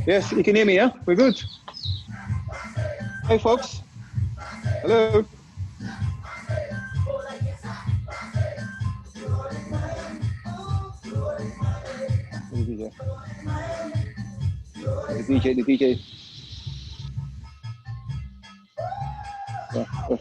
Yes, you can hear me, yeah? We're good. Hey, folks. Hello. The DJ. Yeah.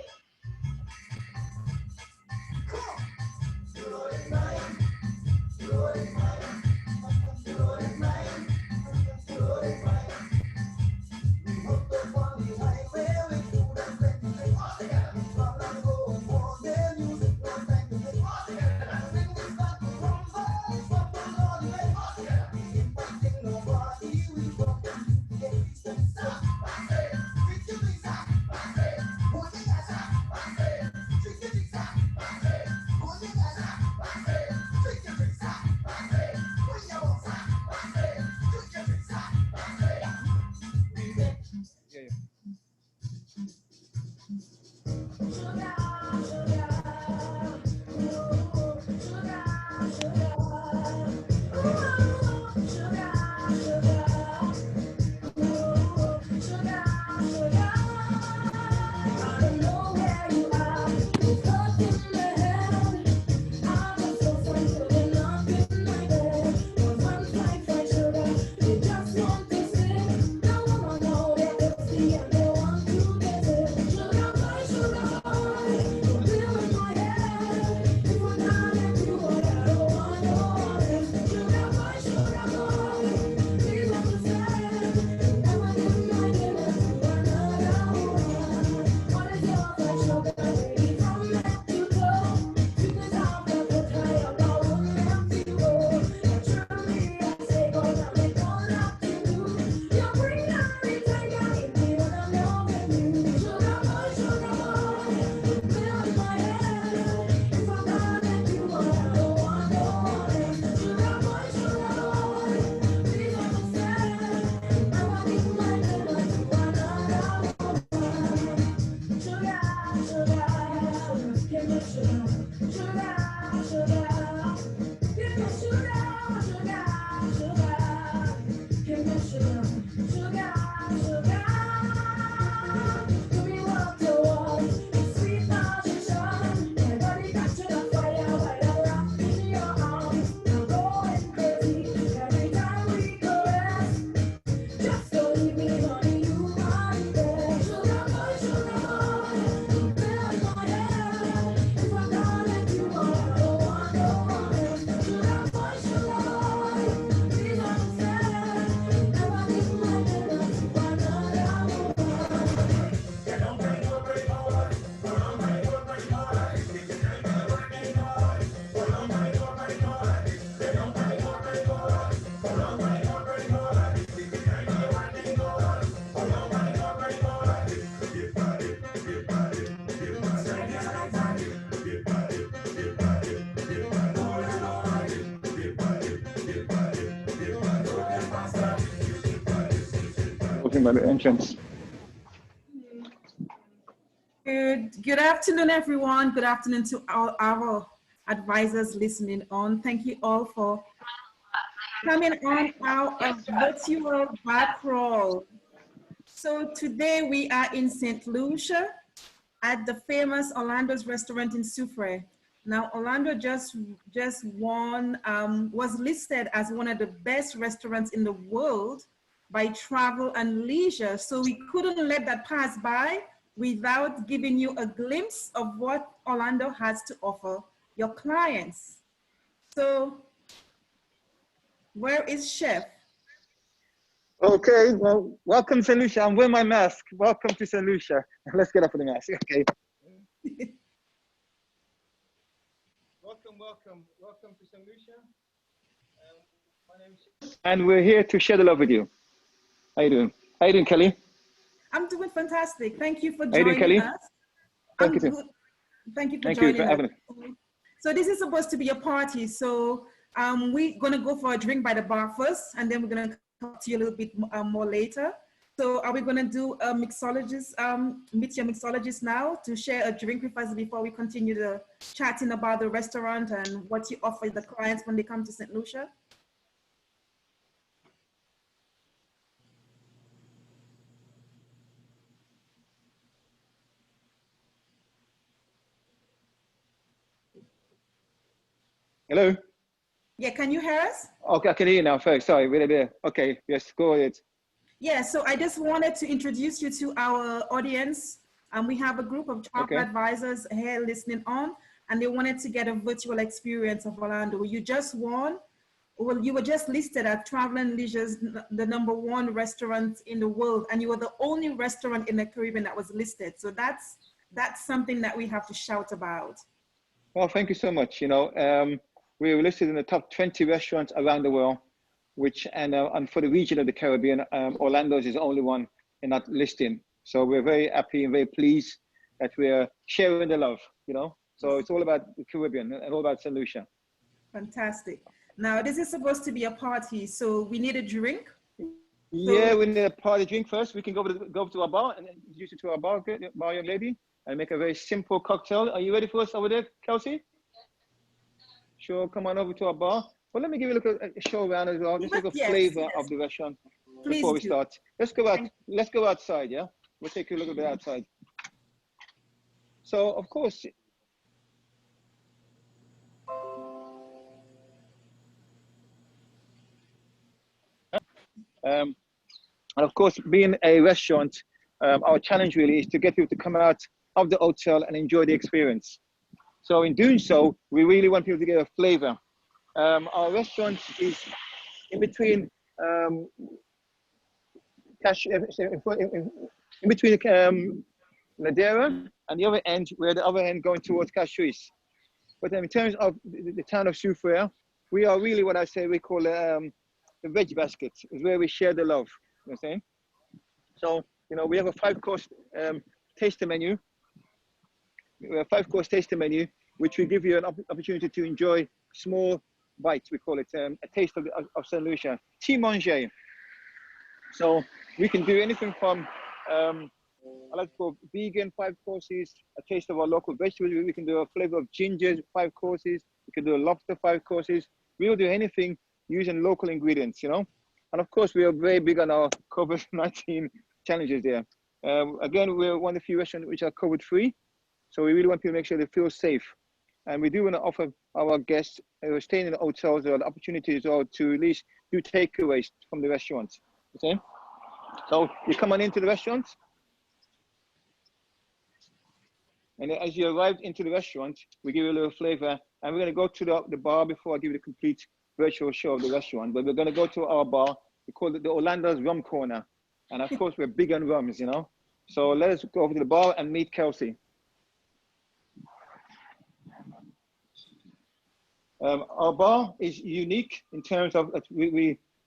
By the entrance. Good afternoon, everyone. Good afternoon to all our advisors listening on. Thank you all for coming on our virtual back roll. So today we are in Saint Lucia at the famous Orlando's restaurant in Soufriere. Now, Orlando just won, was listed as one of the best restaurants in the world by Travel and Leisure. So we couldn't let that pass by without giving you a glimpse of what Orlando has to offer your clients. So where is Chef? Okay, well, welcome to Saint Lucia. I'm wearing my mask. Welcome to Saint Lucia. Let's get up with the mask. Okay. Welcome to Saint Lucia. My name is, and we're here to share the love with you. How you doing? How you doing, Kelly? I'm doing fantastic. Thank you for How you doing, joining Kelly? us. Thank you. Good. Thank you for Thank joining you for having us. me. So this is supposed to be a party. So we're gonna go for a drink by the bar first, and then we're gonna talk to you a little bit more later. So are we gonna do a mixologist, meet your mixologist now to share a drink with us before we continue the chatting about the restaurant and what you offer the clients when they come to St. Lucia? Hello? Yeah, can you hear us? Okay, I can hear you now. Sorry, we're there. Okay, yes, go ahead. Yeah, so I just wanted to introduce you to our audience. We have a group of travel advisors here listening on, and they wanted to get a virtual experience of Orlando. You just won, well, you were just listed at Travel and Leisure's the #1 restaurant in the world, and you were the only restaurant in the Caribbean that was listed. So that's something that we have to shout about. Well, thank you so much. You know, we were listed in the top 20 restaurants around the world, which, and for the region of the Caribbean, Orlando's is the only one in that listing. So we're very happy and very pleased that we're sharing the love, you know? So it's all about the Caribbean and all about St. Lucia. Fantastic. Now, this is supposed to be a party, so we need a drink. Yeah, we need a party drink first. We can go to our bar and introduce you to our bar young lady, and make a very simple cocktail. Are you ready for us over there, Kelsey? Sure, come on over to our bar. Well, let me give you a look at a show around as well, just like a flavor of the restaurant before we start. Let's go out. Let's go outside. Yeah, we'll take a look at the outside. So, of course. And of course, being a restaurant, our challenge really is to get people to come out of the hotel and enjoy the experience. So in doing so, we really want people to get a flavor. Our restaurant is in between Ladera and the other end, where the other end going towards Castries. But in terms of the town of Soufriere, we are really what I say we call the veg basket, is where we share the love. You know what I'm saying? So, you know, we have a 5-course taster menu. We have a 5-course taster menu, which will give you an opportunity to enjoy small bites. We call it a taste of Saint Lucia. Tea manger. So we can do anything from I like to call vegan 5 courses, a taste of our local vegetables. We can do a flavor of ginger 5 courses. We can do a lobster 5 courses. We will do anything using local ingredients, you know. And of course, we are very big on our COVID-19 challenges there. Again, we're one of the few restaurants which are COVID-free. So we really want people to make sure they feel safe. And we do want to offer our guests who are staying in the hotels the opportunity as well to at least do takeaways from the restaurants. Okay? So you come on into the restaurant, and as you arrive into the restaurant, we give you a little flavor, and we're going to go to the bar before I give you the complete virtual show of the restaurant. But we're going to go to our bar. We call it the Orlando's Rum Corner. And of course, we're big on rums, you know. So let us go over to the bar and meet Kelsey. Our bar is unique in terms of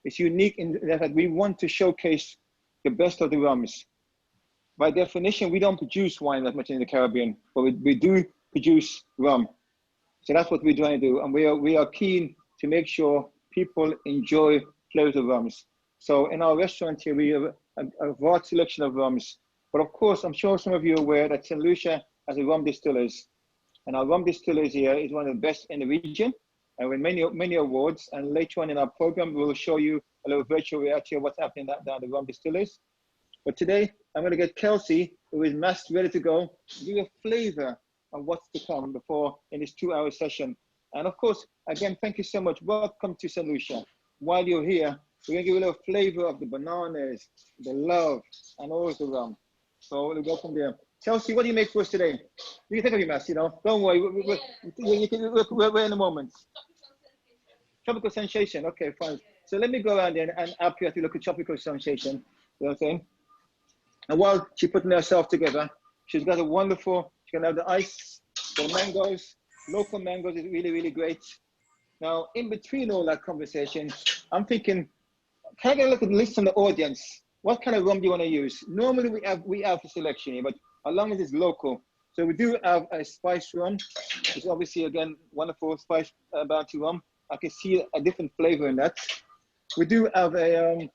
it's unique in that we want to showcase the best of the rums. By definition, we don't produce wine that much in the Caribbean, but we do produce rum. So that's what we're trying to do. And we are keen to make sure people enjoy flavors of rums. So in our restaurant here, we have a vast selection of rums. But of course, I'm sure some of you are aware that Saint Lucia has a rum distillers. And our rum distillers here is one of the best in the region. And with many awards. And later on in our program, we'll show you a little virtual reality of what's happening down the rum distillers. But today, I'm going to get Kelsey, who is masked, ready to go, to give you a flavor of what's to come before in this 2-hour session. And of course, again, thank you so much. Welcome to Saint Lucia. While you're here, we're going to give you a little flavor of the bananas, the love, and all the rum. So we'll go from there. Kelsey, what do you make for us today? You can take off your mask, you know. Don't worry, we're in a moment. Tropical sensation, okay, fine. So let me go around there and help you to look at tropical sensation. You know what I'm saying? And while she's putting herself together, she's got a wonderful, she can have the ice, the mangoes, local mangoes is really, really great. Now, in between all that conversation, I'm thinking, can I get a look at the list from the audience? What kind of rum do you want to use? Normally we have a selection here, but as long as it's local. So we do have a spice rum. It's obviously, again, wonderful spice bounty rum. I can see a different flavor in that. We do have a, I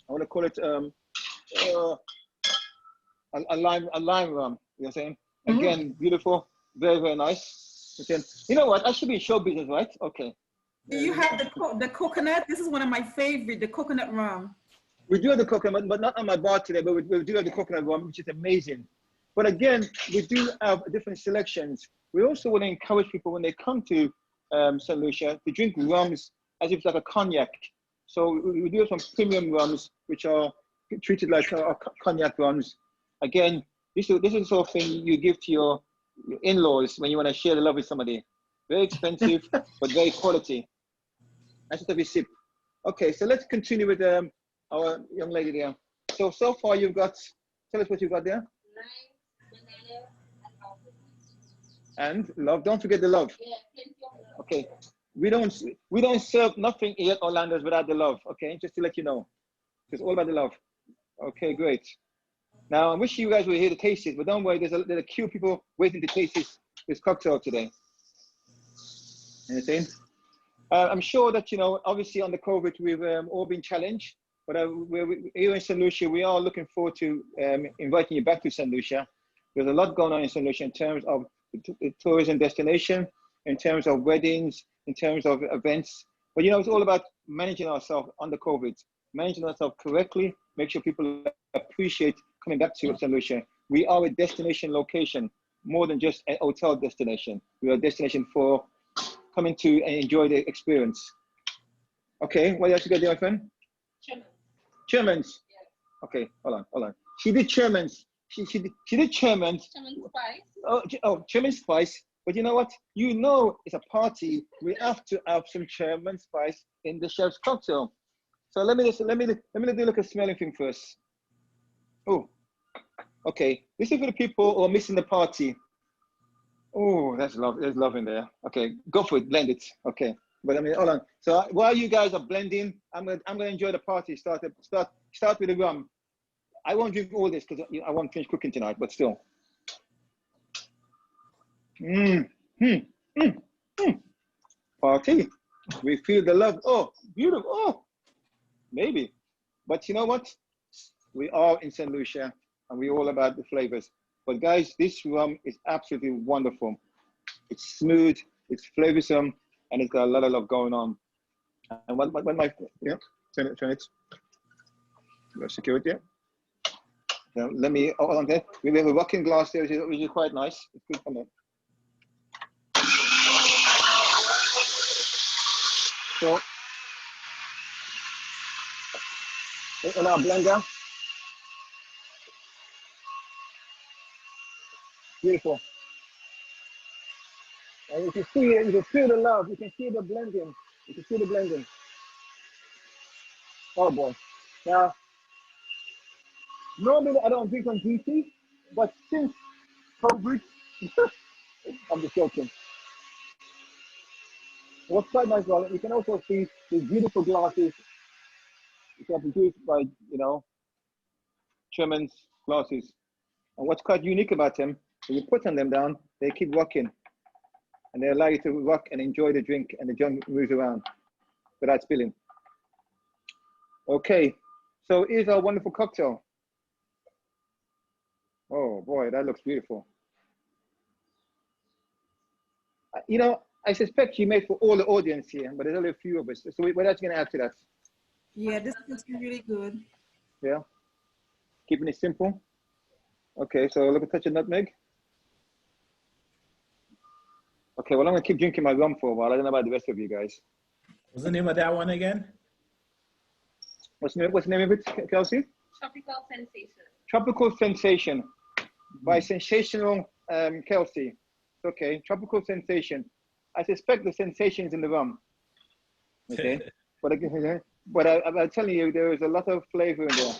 want to call it a lime rum. You know what I'm saying? Again, beautiful, very, very nice. Okay. You know what? I should be in show business, right? Okay. Do you have the coconut? This is one of my favorite, the coconut rum. We do have the coconut, but not on my bar today, but we do have the coconut rum, which is amazing. But again, we do have different selections. We also want to encourage people when they come to Saint Lucia to drink rums as if it's like a cognac. So we do have some premium rums, which are treated like cognac rums. Again, this is the sort of thing you give to your in-laws when you want to share the love with somebody. Very expensive, but very quality. That's just a bit sip. Okay, so let's continue with our young lady there. So far you've got, tell us what you've got there. And love, don't forget the love. Okay, we don't serve nothing here at Orlando's without the love. Okay, just to let you know, it's all about the love. Okay, great. Now I'm wishing you guys were here to taste it, but don't worry, there's a queue of people waiting to taste this cocktail today. Anything? I'm sure that, you know, obviously on the COVID we've all been challenged, but we're here in Saint Lucia. We are looking forward to inviting you back to Saint Lucia. There's a lot going on in Saint Lucia in terms of the tourism destination, in terms of weddings, in terms of events. But you know, it's all about managing ourselves under COVID, managing ourselves correctly, make sure people appreciate coming back to Saint Lucia. We are a destination location, more than just a hotel destination. We are a destination for coming to and enjoy the experience. Okay, what else you got there, my friend? Chairman's. Yeah. Okay, hold on. She did chairman's. She did chairman's. Chairman's spice. Oh, chairman's spice. But you know what? You know, it's a party. We have to have some chairman's spice in the chef's cocktail. So let me do like a smelling thing first. Oh, okay. This is for the people who are missing the party. Oh, that's love. There's love in there. Okay, go for it. Blend it. Okay, but I mean, hold on. So while you guys are blending, I'm gonna enjoy the party. Start with the rum. I won't drink all this because I won't finish cooking tonight. But still. Party. We feel the love. Oh, beautiful. Oh, maybe. But you know what? We are in Saint Lucia, and we're all about the flavors. But guys, this rum is absolutely wonderful. It's smooth, it's flavorsome, and it's got a lot of love going on. And Turn it. Secure it, yeah. Now, let me, hold on there. We have a rocking glass there, which is quite nice. It's good for me. So, in our blender. Beautiful. And you can see it, you can feel the love, you can see the blending. You can see the blending. Oh boy. Now, normally I don't drink on GT, but since COVID, I'm just joking. What's quite nice about it, you can also see the beautiful glasses which are produced by, you know, German's glasses. And what's quite unique about them, when you put on them down, they keep rocking. And they allow you to rock and enjoy the drink, and the jug moves around without spilling. Okay, so here's our wonderful cocktail. Oh boy, that looks beautiful. You know, I suspect you made for all the audience here, but there's only a few of us. So we're actually gonna add to that. Yeah, this looks really good. Yeah, keeping it simple. Okay, so look at touch of nutmeg. Okay, well, I'm gonna keep drinking my rum for a while. I don't know about the rest of you guys. What's the name of that one again? What's the name of it, Kelsey? Tropical Sensation. Tropical Sensation by Sensational Kelsey. Okay, Tropical Sensation. I suspect the sensation is in the rum. Okay, but I'm telling you, there is a lot of flavor in there.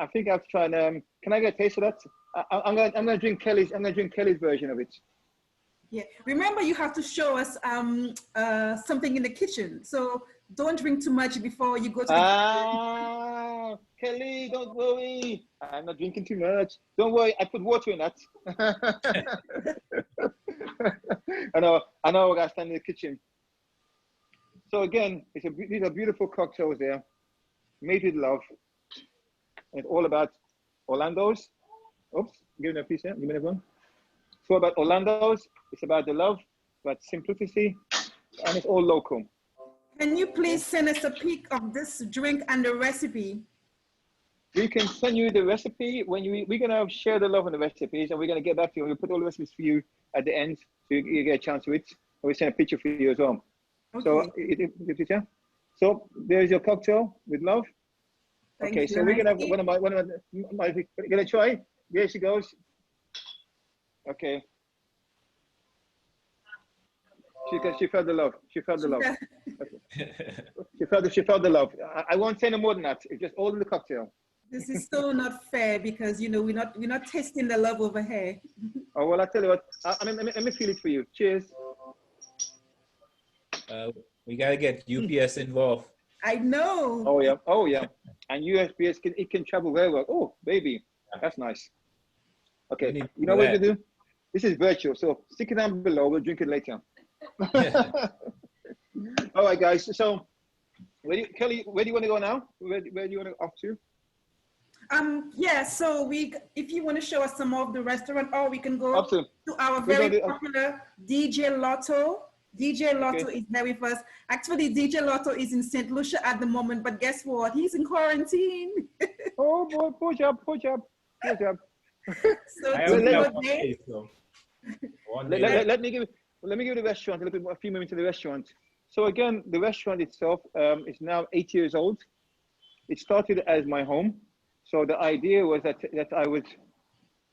I think I've tried. Can I get a taste of that? I'm gonna drink Kelly's. I'm gonna drink Kelly's version of it. Yeah, remember you have to show us something in the kitchen. So don't drink too much before you go to the kitchen. Kelly, don't worry. I'm not drinking too much. Don't worry, I put water in that. I know I gotta stand in the kitchen. So again, these are beautiful cocktails there, made with love. And it's all about Orlando's. Oops, give me a piece here, give me one. It's all about Orlando's, it's about the love, about simplicity, and it's all local. Can you please send us a pic of this drink and the recipe? We can send you the recipe when we're gonna share the love on the recipes, and we're gonna get back to you. We'll put all the recipes for you at the end, so you get a chance to it. And we'll send a picture for you as well. Okay. So there's your cocktail with love. Thank okay, you. so we're gonna have one of my gonna try. There she goes. Okay. She felt the love. She felt the love. Okay. She felt the love. I won't say no more than that. It's just all in the cocktail. This is so not fair because, you know, we're not tasting the love over here. Oh well, I tell you what. Let me feel it for you. Cheers. We gotta get UPS involved. I know. Oh yeah. And USPS can travel very well. Oh baby, that's nice. Okay, you know what to do? This is virtual, so stick it down below. We'll drink it later. All right, guys. So, Kelly, where do you want to go now? Where do you want to off to? Yeah. So if you want to show us some of the restaurant, or we can go to our very popular DJ Lotto. DJ Lotto is there with us. Actually, DJ Lotto is in Saint Lucia at the moment, but guess what? He's in quarantine. Oh boy, poor job. So let me give the restaurant a few minutes to the restaurant. So again, the restaurant itself is now 8 years old. It started as my home. So the idea was that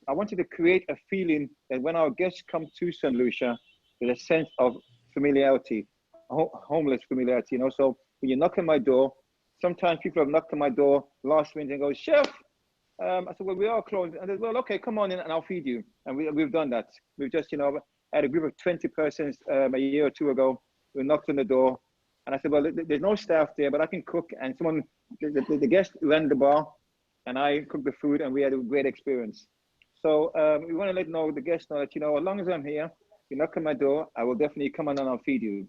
I wanted to create a feeling that when our guests come to St. Lucia, there's a sense of familiarity, homeless familiarity, you know. So when you knock on my door, sometimes people have knocked on my door last winter and go, Chef, I said, well, we are closed. And they said, well, okay, come on in and I'll feed you. And we've done that. We've just, you know, had a group of 20 persons a year or two ago. We knocked on the door and I said, well, there's no staff there, but I can cook. And the guest ran the bar and I cooked the food and we had a great experience. So we want to let the guests know that, you know, as long as I'm here, you knock on my door, I will definitely come on and I'll feed you.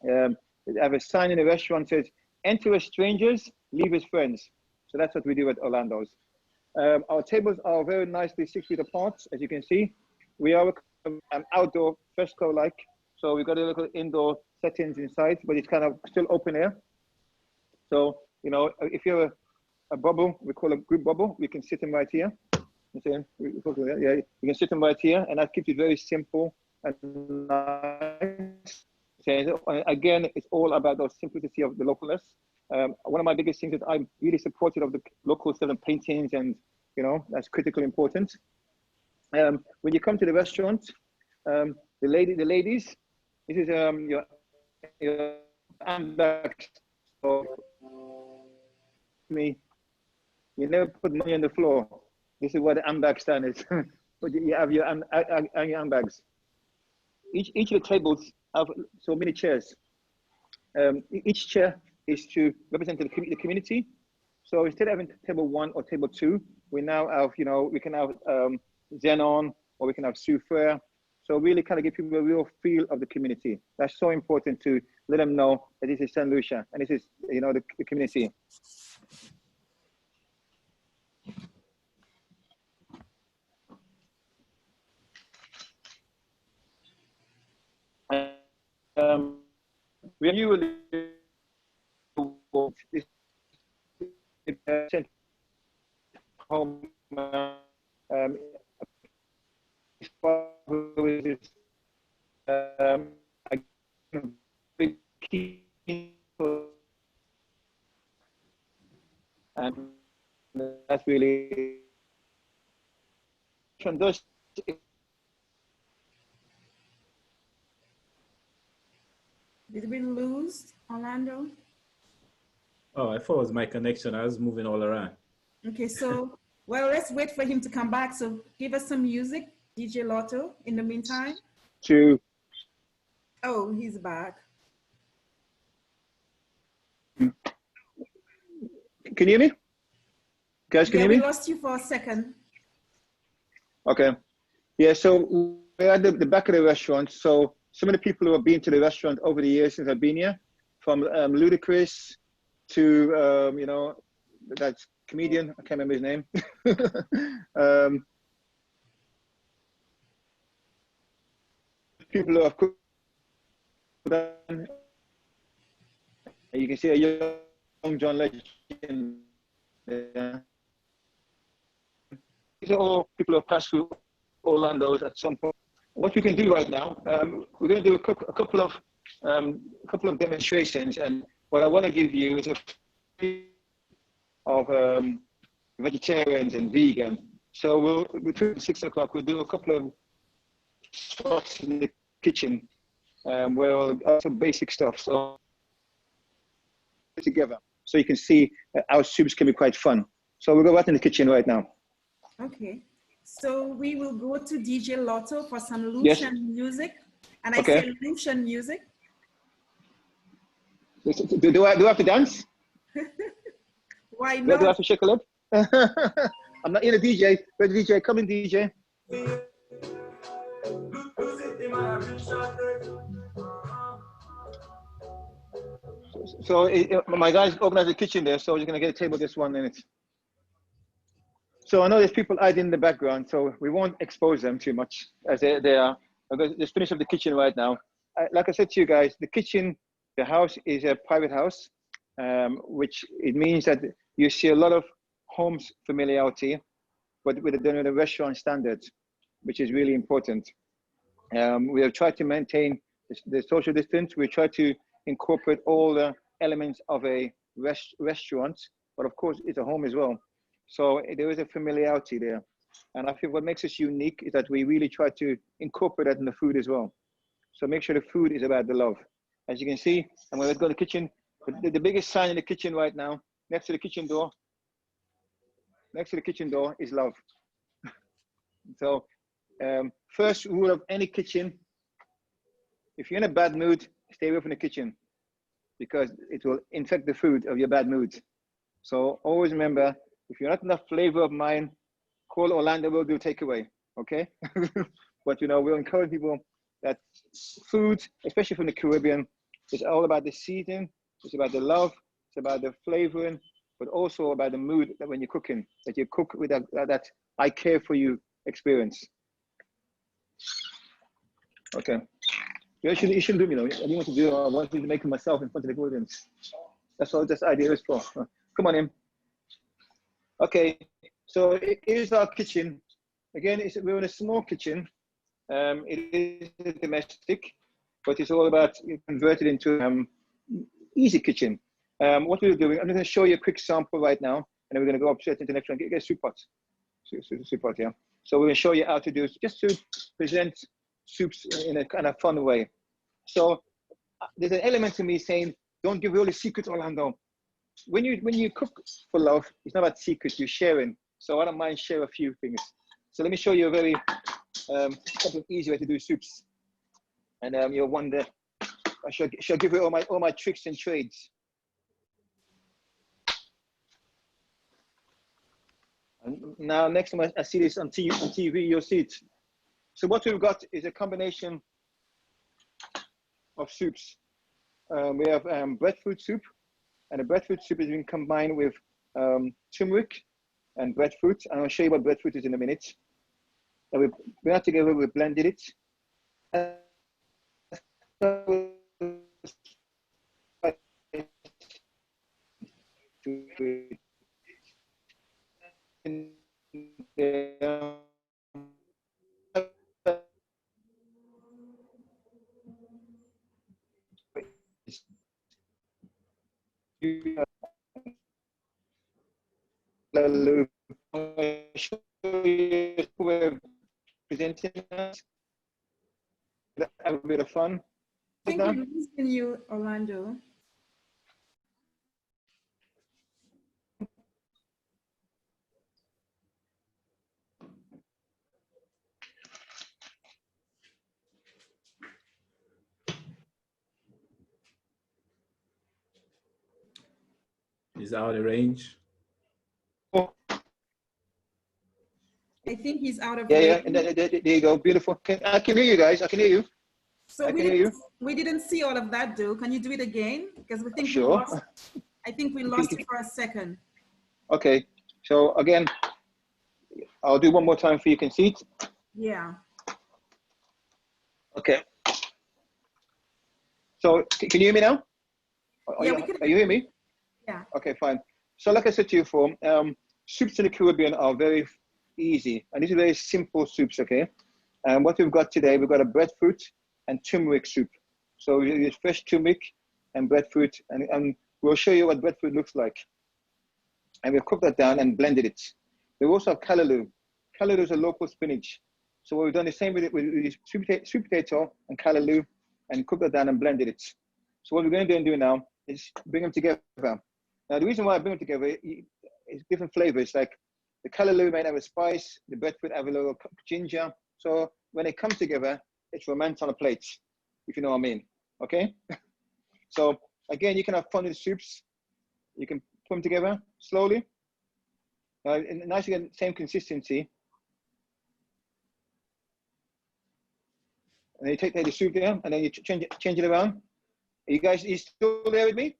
I have a sign in the restaurant that says, enter as strangers, leave as friends. So that's what we do at Orlando's. Our tables are very nicely 6 feet apart, as you can see. We are outdoor fresco-like. So we've got a little indoor settings inside, but it's kind of still open air. So, you know, if you're a bubble, we call a group bubble, we can sit them right here. Yeah, you can sit them right here, and that keeps it very simple and nice. So, again, it's all about the simplicity of the localness. One of my biggest things that I'm really supportive of the local stuff and paintings, and you know, that's critically important. When you come to the restaurant, the ladies, this is your handbags. So, me, you never put money on the floor. This is what the handbag stand is. But you have your handbags. Each of the tables have so many chairs. Each chair is to represent the community. So instead of having table 1 or table 2, we now have, you know, we can have Xenon, or we can have Soufriere. So really kind of give people a real feel of the community. That's so important to let them know that this is Saint Lucia and this is, you know, the community. When you home, and that's really Did we lose Orlando? Oh, I thought it was my connection. I was moving all around. Okay, so, well, let's wait for him to come back. So give us some music, DJ Lotto, in the meantime. Oh, he's back. Can you hear me? Guys, can you hear me? We lost you for a second. Okay. Yeah, so we're at the back of the restaurant. So some of the people who have been to the restaurant over the years since I've been here, from Ludacris to, you know, that comedian, I can't remember his name. People who have cooked, you can see a young John Legend there. These are all people who have passed through Orlando's at some point. What we can do right now, we're going to do a couple of demonstrations, and what I want to give you is a of vegetarians and vegan. So between 6 o'clock, we'll do a couple of spots in the kitchen where we'll have some basic stuff. So together, so you can see our soups can be quite fun. So we'll go right in the kitchen right now. Okay. So we will go to DJ Lotto for some Lucian music. And I say Lucian music. Do I have to dance? Why not? Do I have to shake a leg? I'm not in a DJ. Where's the DJ? Come in, DJ. So my guys organized the kitchen there, so you're gonna get a table just 1 minute. So I know there's people hiding in the background, so we won't expose them too much as they are. I'm going to just finish up the kitchen right now. Like I said to you guys, the kitchen, the house is a private house, which it means that you see a lot of homes familiarity, but with the restaurant standards, which is really important. We have tried to maintain the social distance. We try to incorporate all the elements of a restaurant, but of course it's a home as well. So there is a familiarity there. And I think what makes us unique is that we really try to incorporate that in the food as well. So make sure the food is about the love. As you can see, I'm going to go to the kitchen. The biggest sign in the kitchen right now, next to the kitchen door is love. So first rule of any kitchen, if you're in a bad mood, stay away from the kitchen because it will infect the food of your bad mood. So always remember, if you're not enough flavor of mine, call Orlando, we'll do takeaway, okay? But you know, we'll encourage people that food, especially from the Caribbean, is all about the seasoning, it's about the love, it's about the flavoring, but also about the mood that when you're cooking, that you cook with that I care for you experience. Okay. You shouldn't do me though. I didn't want to do it. I wanted to make it myself in front of the audience. That's all this idea is for. Come on in. Okay, so here's our kitchen. Again, we're in a small kitchen. It is domestic, but it's all about converted into easy kitchen. What we're doing, I'm going to show you a quick sample right now, and then we're going to go upstairs into the next one. Get a soup pot. Soup pot, yeah. So we're going to show you how to do, just to present soups in a kind of fun way. So there's an element to me saying, don't give all the secrets, Orlando. When you cook for love, it's not about secrets, you're sharing. So I don't mind share a few things. So let me show you a very simple, easy way to do soups. And you'll wonder, I shall give you all my tricks and trades. And now, next time I see this on TV, you'll see it. So what we've got is a combination of soups. We have breadfruit soup, and the breadfruit soup is being combined with turmeric and breadfruit. And I'll show you what breadfruit is in a minute. And we bring that together, we blended it. Presenting us, have a bit of fun. I think we're losing you, Orlando. He's out of range. I think he's out of Yeah, range. and there you go, beautiful. I can hear you guys. I can hear you. So we didn't see all of that, though. Can you do it again? Because we think sure. I think we lost it for a second. Okay, so again, I'll do one more time for you can see it. Yeah. Okay. So can you hear me now? Yeah, are you hear me? Yeah. Okay, fine. So like I said to you before, soups in the Caribbean are very easy, and these are very simple soups, okay? And what we've got today, we've got a breadfruit and turmeric soup. So we use fresh turmeric and breadfruit, and we'll show you what breadfruit looks like. And we've cooked that down and blended it. We also have callaloo. Callaloo is a local spinach. So what we've done the same with it, with sweet potato and callaloo, and cooked that down and blended it. So what we're going to do now is bring them together. Now, the reason why I bring them together is different flavors. Like the callaloo might have a spice, the breadfruit have a little ginger. So when they come together, it's romance on a plate, if you know what I mean. Okay? So again, you can have fun with soups. You can put them together slowly. Nice again, same consistency. And then you take the soup there, and then you change it around. Are you guys still there with me?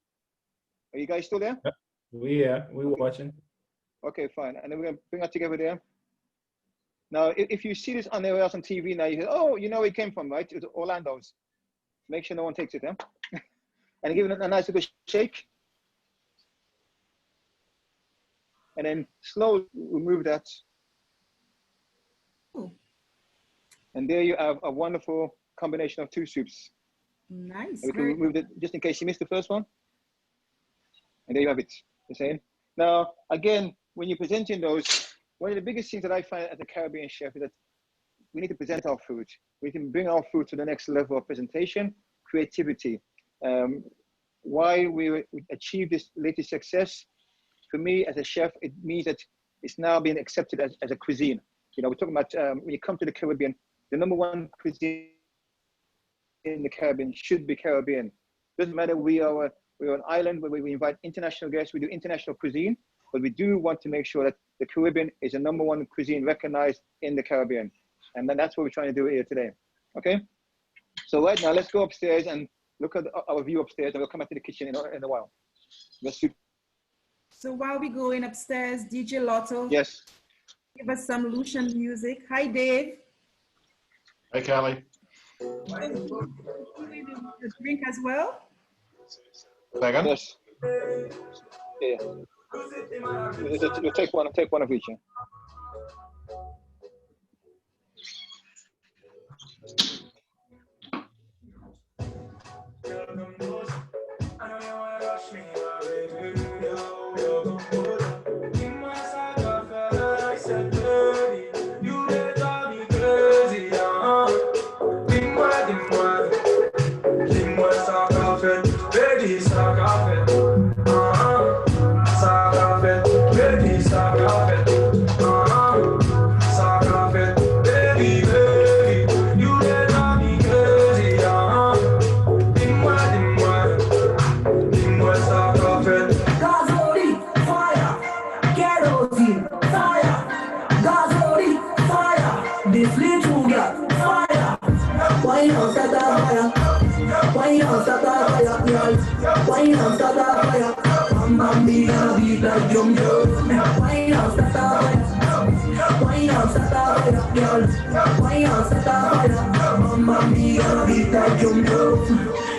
Are you guys still there? We're watching. Okay, fine. And then we're gonna bring that together there. Now, if you see this anywhere else on TV now, you say, oh, you know where it came from, right? It's Orlando's. Make sure no one takes it, huh? And give it a nice little shake. And then slowly remove that. Ooh. And there you have a wonderful combination of two soups. Nice. And we can remove it just in case you missed the first one. And there you have it, the same. Now, again, when you're presenting those, one of the biggest things that I find as a Caribbean chef is that we need to present our food. We can bring our food to the next level of presentation, creativity. Why we achieve this latest success, for me as a chef, it means that it's now being accepted as a cuisine. You know, we're talking about when you come to the Caribbean, the #1 cuisine in the Caribbean should be Caribbean. Doesn't matter, we're an island where we invite international guests, we do international cuisine, but we do want to make sure that the Caribbean is a #1 cuisine recognized in the Caribbean. And then that's what we're trying to do here today, okay? So right now, let's go upstairs and look at our view upstairs, and we'll come back to the kitchen in a while. So while we go in upstairs, DJ Lotto, yes, give us some Lucian music. Hi, Dave. Hi, Callie. A drink as well? Second? yes. Yeah. We'll take one of each. Yeah.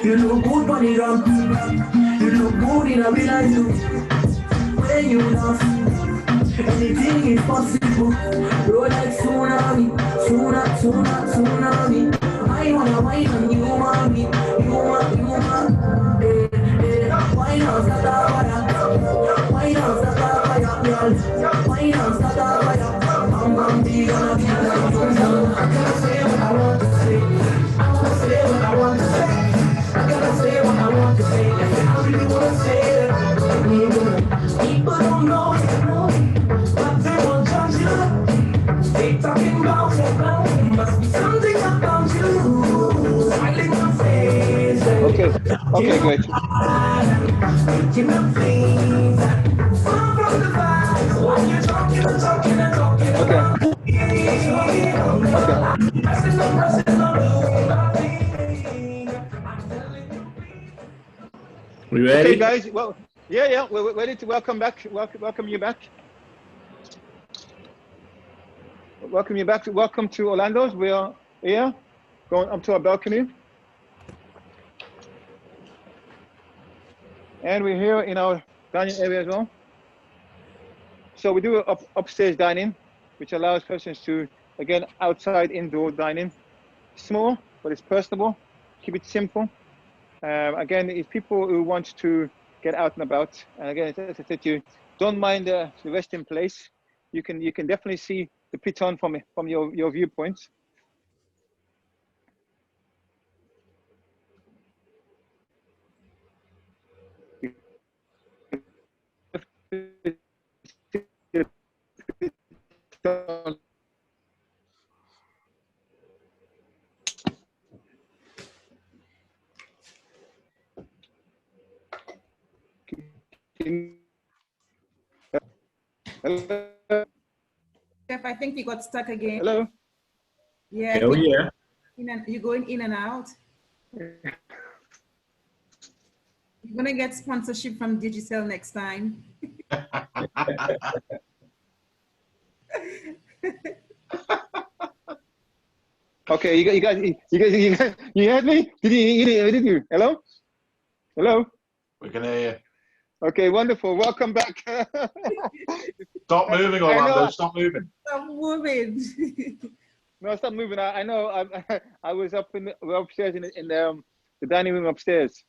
You look good on the run. You look good in a real life. When you laugh, anything is possible. Roll like tsunami, tsunami. I wanna wine on you, mommy. You want. Wine on Satavaya. Wine on Satavaya, girl. Wine on Satavaya. I'm gonna be like you. I gotta say what I want to say. I wanna say what I want to say. I gotta say what I want to say. I really wanna say it. People don't know but they won't judge you. They talking about you. Must be something about you. Smiling on face. Okay, great. Making up things. Far from the vibes. While you're talking about me. We ready? Okay, guys. Well, yeah. We're ready to welcome you back. Welcome to Orlando's. We are here, going up to our balcony, and we're here in our dining area as well. So we do upstairs dining, which allows persons to, again, outside indoor dining. Small, but it's personable. Keep it simple. Again, if people who want to get out and about, and again, as I said to you, don't mind the resting place. You can definitely see the piton from your viewpoint. Hello? Jeff, I think you got stuck again. Hello? Yeah. Oh, yeah. You're going in and out. You're gonna get sponsorship from Digicel next time. Okay, you guys, you heard me? Did you? Hello? Hello? We can hear you. Okay, wonderful. Welcome back. Stop moving, Orlando. Stop moving. Stop moving. No, stop moving. I know. I was we're upstairs in the dining room upstairs.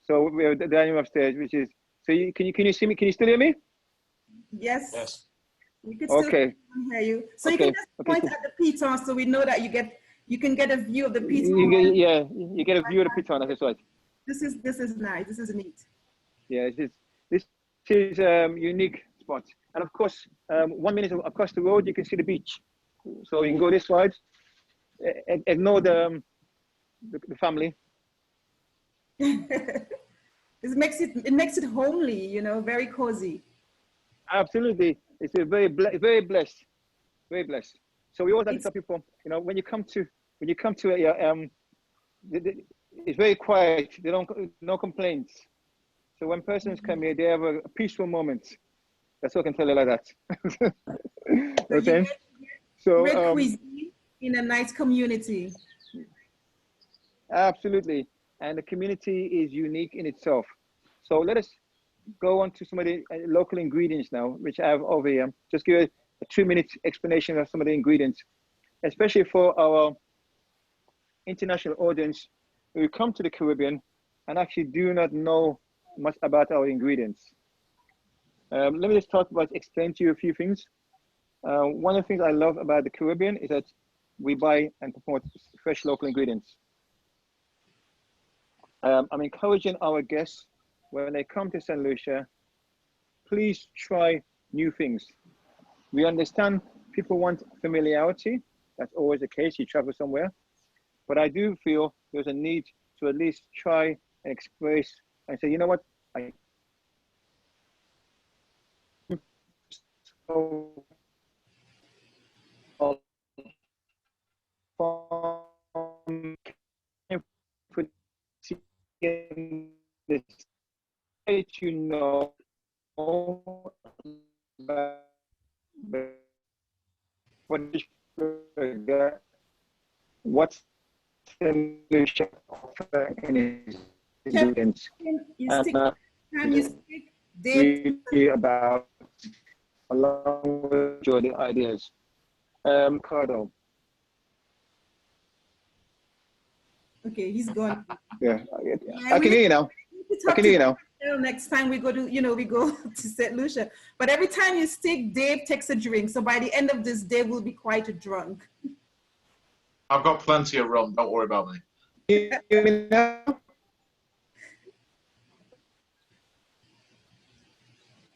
So we're the dining room upstairs, which is. So can you see me? Can you still hear me? Yes. Yes. We can still Okay. hear you. So you can just point at the piton, so we know that you can get a view of the piton. You get a view of the piton. That's right. This is nice. This is neat. Yeah, this is unique spot, and of course, 1 minute across the road you can see the beach. So you can go this side. Ignore the family. It makes it homely, you know, very cozy. Absolutely, it's a very blessed. So we always have to tell people, you know, when you come to a it's very quiet. They don't no complaints. So when persons come here, they have a peaceful moment. That's what I can tell you like that. Okay. So great cuisine in a nice community. Absolutely, and the community is unique in itself. So let us go on to some of the local ingredients now, which I have over here. Just give a 2-minute explanation of some of the ingredients, especially for our international audience who come to the Caribbean and actually do not know much about our ingredients. Let me just explain to you a few things. One of the things I love about the Caribbean is that we buy and promote fresh local ingredients. I'm encouraging our guests, when they come to St. Lucia, please try new things. We understand people want familiarity. That's always the case, you travel somewhere. But I do feel there's a need to at least try and express and say, you know what, you know what's the Lucia offer in his ingredients. You speak, Dave. Really about along with your ideas. Cardo. Okay, he's gone. Yeah, I can hear you now. I can hear you now. Next time we go to, we go to St. Lucia. But every time you stick, Dave takes a drink. So by the end of this, Dave will be quite drunk. I've got plenty of rum. Don't worry about me. Can you hear me now?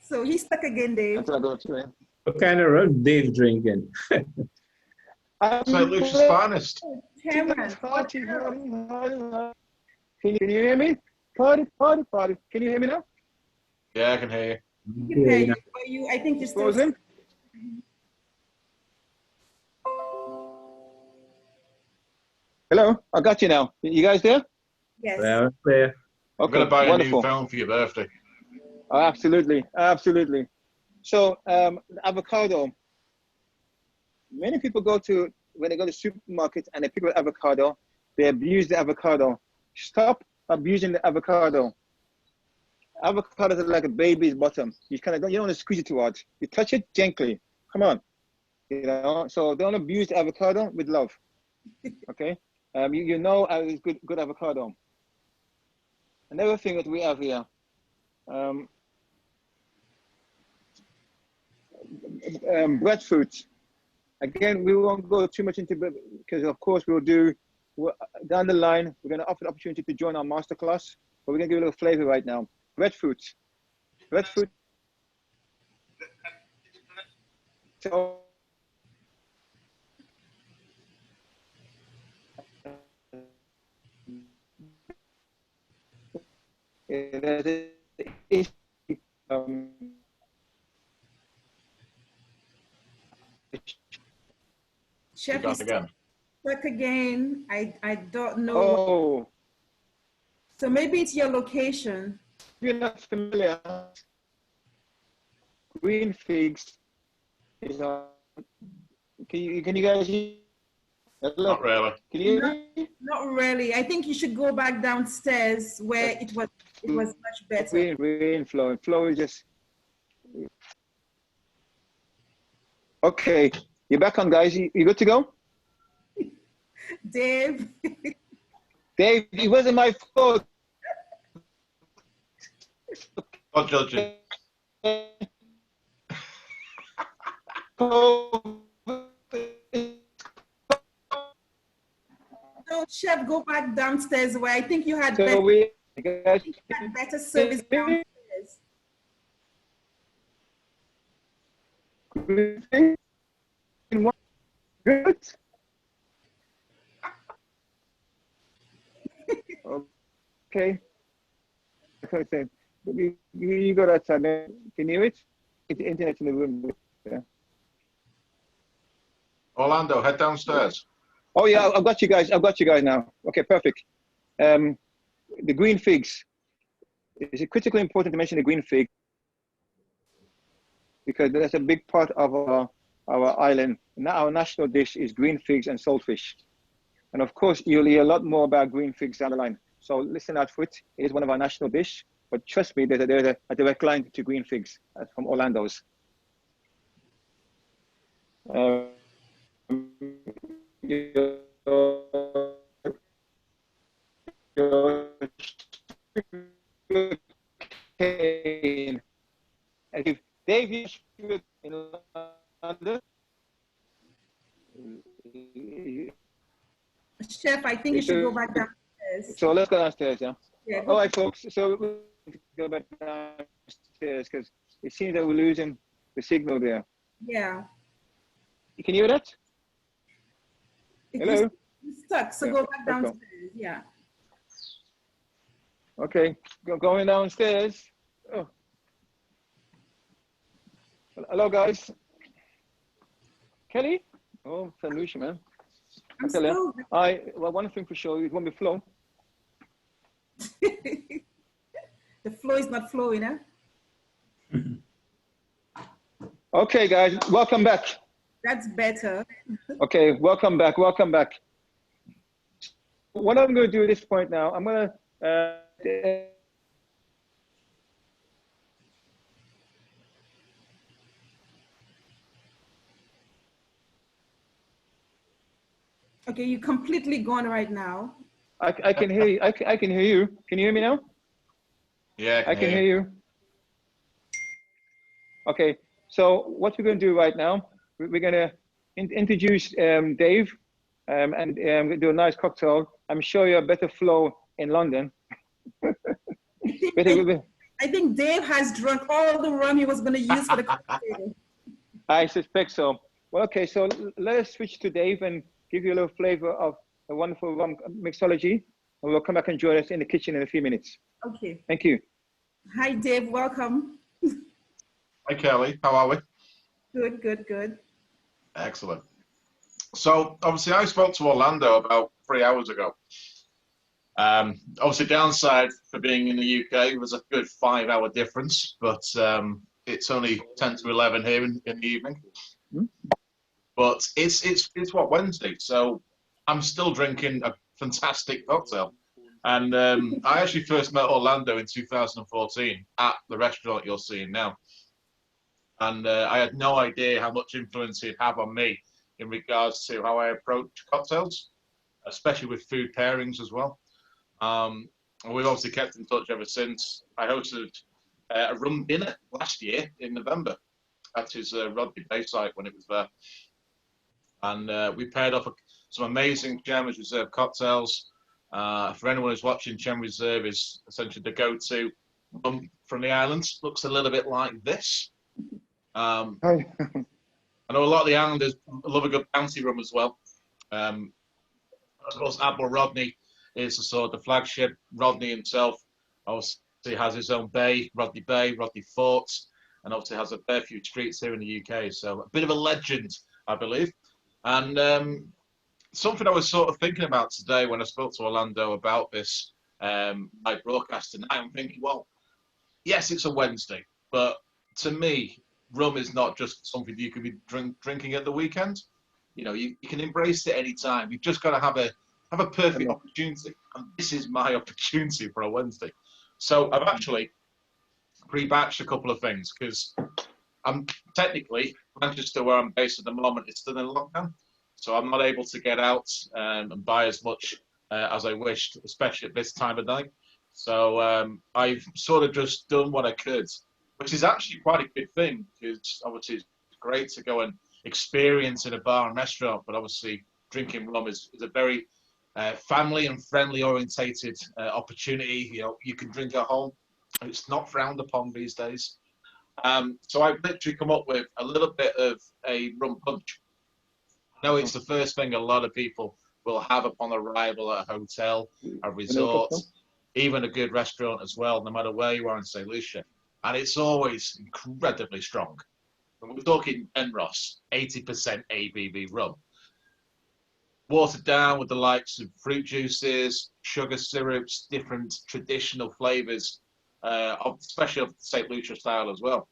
So he's stuck again, Dave. What kind of rum Dave drinking? St. Lucia's finest. Cameron. Can you hear me? Party. Can you hear me now? Yeah, I can hear you. I can hear you. I think you're still Frozen? Hello, I got you now. You guys there? Yes. Yeah, clear. I'm going to buy a new phone for your birthday. Oh, absolutely. So, avocado. Many people when they go to the supermarket and they pick up avocado, they abuse the avocado. Stop abusing the avocado. Avocados are like a baby's bottom. You don't want to squeeze it too hard. You touch it gently. Come on. So don't abuse the avocado with love. Okay? You know it's good avocado. Another thing that we have here. Breadfruit. Again, we won't go too much into because of course we'll do down the line. We're going to offer the opportunity to join our masterclass, but we're going to give a little flavor right now. Breadfruit. So Chef is again. stuck again. I don't know. Oh. So maybe it's your location. If you're not familiar, green figs is on. Can you guys hear? Hello? Not really. Can you hear me? Not really. I think you should go back downstairs where it was much better. Rain flow. Flow is just. Okay, you're back on, guys. You good to go? Dave. Dave, it wasn't my fault. Not judging. No, Chef, go back downstairs where I think you had, So better service downstairs. Good. Okay. You got outside. Can you hear it? It's the internet in the room. Yeah. Orlando, head downstairs. Oh yeah, I've got you guys now. Okay, perfect. The green figs. It's critically important to mention the green fig because that's a big part of our island. Now our national dish is green figs and saltfish. And of course, you'll hear a lot more about green figs down the line. So listen out for it. It is one of our national dish. But trust me, there's a direct line to green figs from Orlando's. Dave, you in London. Chef, I think you should go back downstairs. So let's go downstairs, yeah? Yeah, All right, folks. So we'll go back downstairs because it seems that we're losing the signal there. Yeah. Can you hear that? Hello? It's stuck, so Yeah, go back okay. downstairs. Yeah. Okay, going downstairs. Oh. Hello, guys. Kelly? Oh, Saint Lucia, man. I'm Kelly. still... Well, one thing for sure, it won't be flow. The flow is not flowing, huh? Okay, guys, welcome back. That's better. Okay, welcome back, welcome back. What I'm going to do at this point now, I'm going to Okay, you're completely gone right now. I can hear you. I can hear you. Can you hear me now? Yeah, I can hear you. Okay, so what we're going to do right now, we're going to introduce Dave and do a nice cocktail. I'm sure you have better flow in London. I think Dave has drunk all the rum he was going to use for the cocktail. I suspect so. Well, okay, so let us switch to Dave and give you a little flavor of a wonderful rum mixology. And we'll come back and join us in the kitchen in a few minutes. Okay. Thank you. Hi, Dave. Welcome. Hi, Kelly. How are we? Good, good, good. Excellent. So, obviously, I spoke to Orlando about 3 hours ago. Obviously, downside for being in the UK was a good 5-hour difference, but it's only 10 to 11 here in the evening. But it's what, Wednesday, so I'm still drinking a fantastic cocktail. And I actually first met Orlando in 2014 at the restaurant you're seeing now. And I had no idea how much influence he'd have on me in regards to how I approach cocktails, especially with food pairings as well. And we've obviously kept in touch ever since. I hosted a rum dinner last year in November at his Rodney Bay site when it was there. And we paired off some amazing Chem Reserve cocktails. For anyone who's watching, Chem Reserve is essentially the go-to rum from the islands. Looks a little bit like this. I know a lot of the islanders love a good bouncy rum as well. Of course, Admiral Rodney is the sort of the flagship. Rodney himself obviously has his own bay, Rodney Fort, and obviously has a fair few streets here in the UK. So a bit of a legend, I believe. And something I was sort of thinking about today when I spoke to Orlando about this my broadcast tonight, I'm thinking, well, yes, it's a Wednesday, but to me, rum is not just something you can be drinking at the weekend. You know, you can embrace it any time. You've just got to have a perfect opportunity, and this is my opportunity for a Wednesday. So I've actually pre-batched a couple of things because I'm technically Manchester, where I'm based at the moment, is still in lockdown, so I'm not able to get out and buy as much as I wished, especially at this time of night. So I've sort of just done what I could, which is actually quite a good thing because obviously it's great to go and experience in a bar and restaurant, but obviously drinking rum is a very family and friendly orientated opportunity. You know, you can drink at home. It's not frowned upon these days. So I've literally come up with a little bit of a rum punch. I know it's the first thing a lot of people will have upon arrival at a hotel, a resort, even a good restaurant as well, no matter where you are in St. Lucia. And it's always incredibly strong. And we're talking Enros, 80% ABV rum. Watered down with the likes of fruit juices, sugar syrups, different traditional flavors, especially of St. Lucia style as well.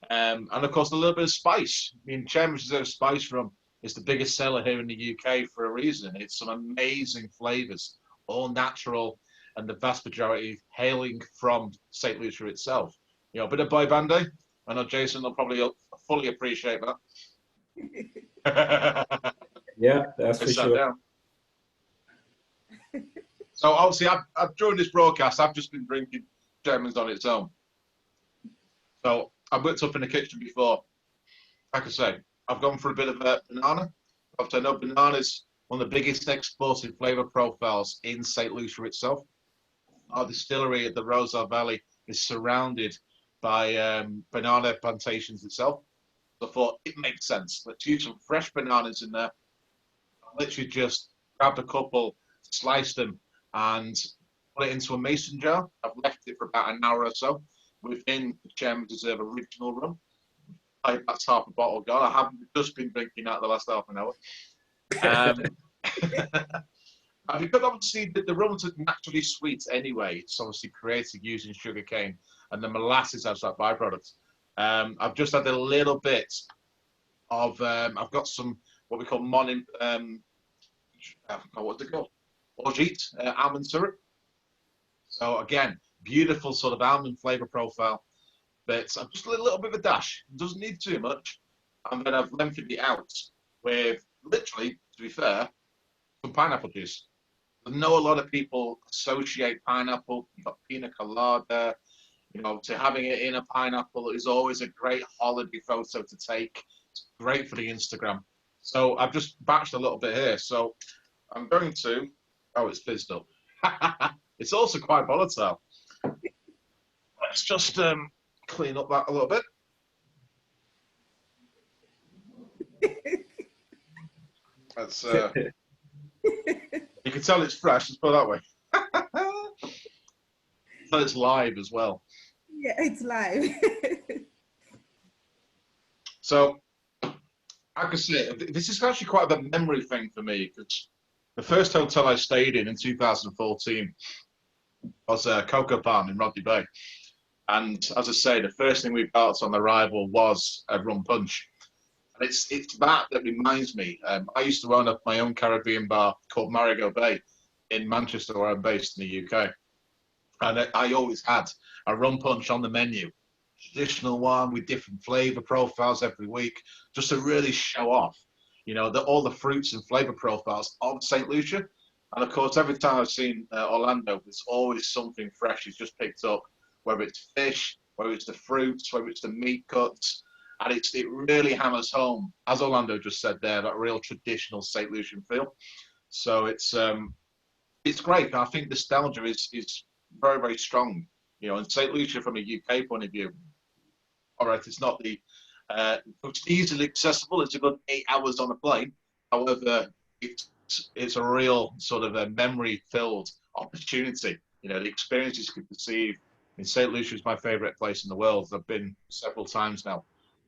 And of course, a little bit of spice. I mean, Chem Reserve Spice Rum is the biggest seller here in the UK for a reason. It's some amazing flavors, all natural, and the vast majority hailing from St. Lucia itself. You know, a bit of boy band day. I know Jason will probably fully appreciate that. Yeah, that's for sure. Down. So obviously, during this broadcast, I've just been drinking Germans on its own. So I've worked up in the kitchen before. Like I say, I've gone for a bit of a banana. Obviously, I know banana is one of the biggest exported flavour profiles in St. Lucia itself. Our distillery at the Roselle Valley is surrounded by banana plantations itself. So I thought it makes sense. Let's use some fresh bananas in there. Literally just grabbed a couple, sliced them, and put it into a mason jar. I've left it for about an hour or so within the Chairman's Reserve original rum. That's half a bottle gone. I haven't just been drinking that the last half an hour. Because obviously the rums are naturally sweet anyway. It's obviously created using sugarcane, and the molasses has that byproduct. I've just had a little bit of, I've got some what we call what's it called? Orgeat, almond syrup. So again, beautiful sort of almond flavour profile, but just a little bit of a dash. It doesn't need too much. And then I've lengthened it out with literally, to be fair, some pineapple juice. I know a lot of people associate pineapple, you've got pina colada, you know, to having it in a pineapple is always a great holiday photo to take. It's great for the Instagram. So I've just batched a little bit here. So I'm going to, oh, it's fizzed up. It's also quite volatile. Let's just clean up that a little bit. That's, you can tell it's fresh, let's put it that way. So it's live as well. Yeah, it's live. So, like I say, this is actually quite a memory thing for me, because the first hotel I stayed in 2014 was Cocoa Palm in Rodney Bay. And as I say, the first thing we got on arrival was a rum punch. And it's that reminds me. I used to own up my own Caribbean bar called Marigot Bay in Manchester, where I'm based in the UK. And I always had a rum punch on the menu, traditional one with different flavour profiles every week, just to really show off, you know, all the fruits and flavour profiles of St. Lucia. And of course, every time I've seen Orlando, there's always something fresh he's just picked up, whether it's fish, whether it's the fruits, whether it's the meat cuts. And it really hammers home, as Orlando just said there, that real traditional St. Lucian feel. So it's great. I think nostalgia is very, very strong. You know, in St. Lucia from a UK point of view, all right, it's not the most easily accessible. It's a good 8 hours on a plane. However, it's a real sort of a memory-filled opportunity. You know, the experiences you can perceive. I mean, St. Lucia is my favourite place in the world. I've been several times now.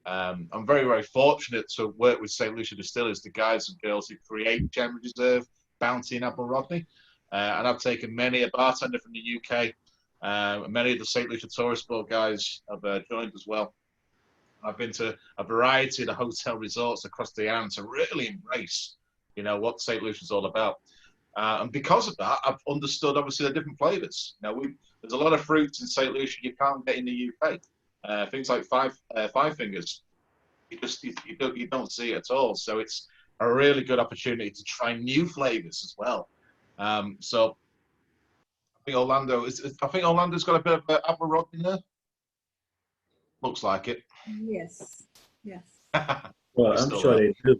I'm very, very fortunate to work with St. Lucia Distillers, the guys and girls who create Chairman's Reserve, Bounty and Apple Rodney. And I've taken many a bartender from the UK. Many of the St. Lucia Tourist Board guys have joined as well. I've been to a variety of the hotel resorts across the island to really embrace, you know, what St. Lucia is all about. And because of that, I've understood, obviously, the different flavours. You know, there's a lot of fruits in St. Lucia you can't get in the UK. Things like five fingers, you don't see it at all. So it's a really good opportunity to try new flavours as well. So I think Orlando's got a bit of apple rock in there. Looks like it. Yes. Yes. Well, I'm sure they do.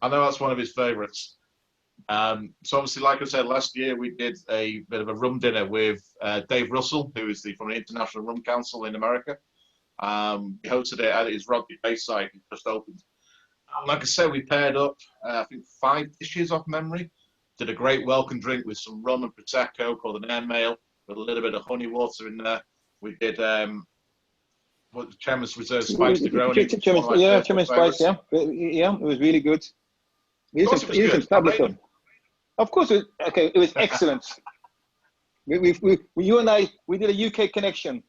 I know that's one of his favourites. So obviously, like I said, last year we did a bit of a rum dinner with Dave Russell, who is from the International Rum Council in America. We hosted it at his Rodney Bay site. It just opened. Like I said, we paired up, I think, 5 dishes off memory. Did a great welcome drink with some rum and prosecco called an air mail with a little bit of honey water in there. We did what the Chairman's Reserve Spice Negroni. Chairman's Spice, yeah, it was really good. Of course, it was excellent. You and I, we did a UK connection.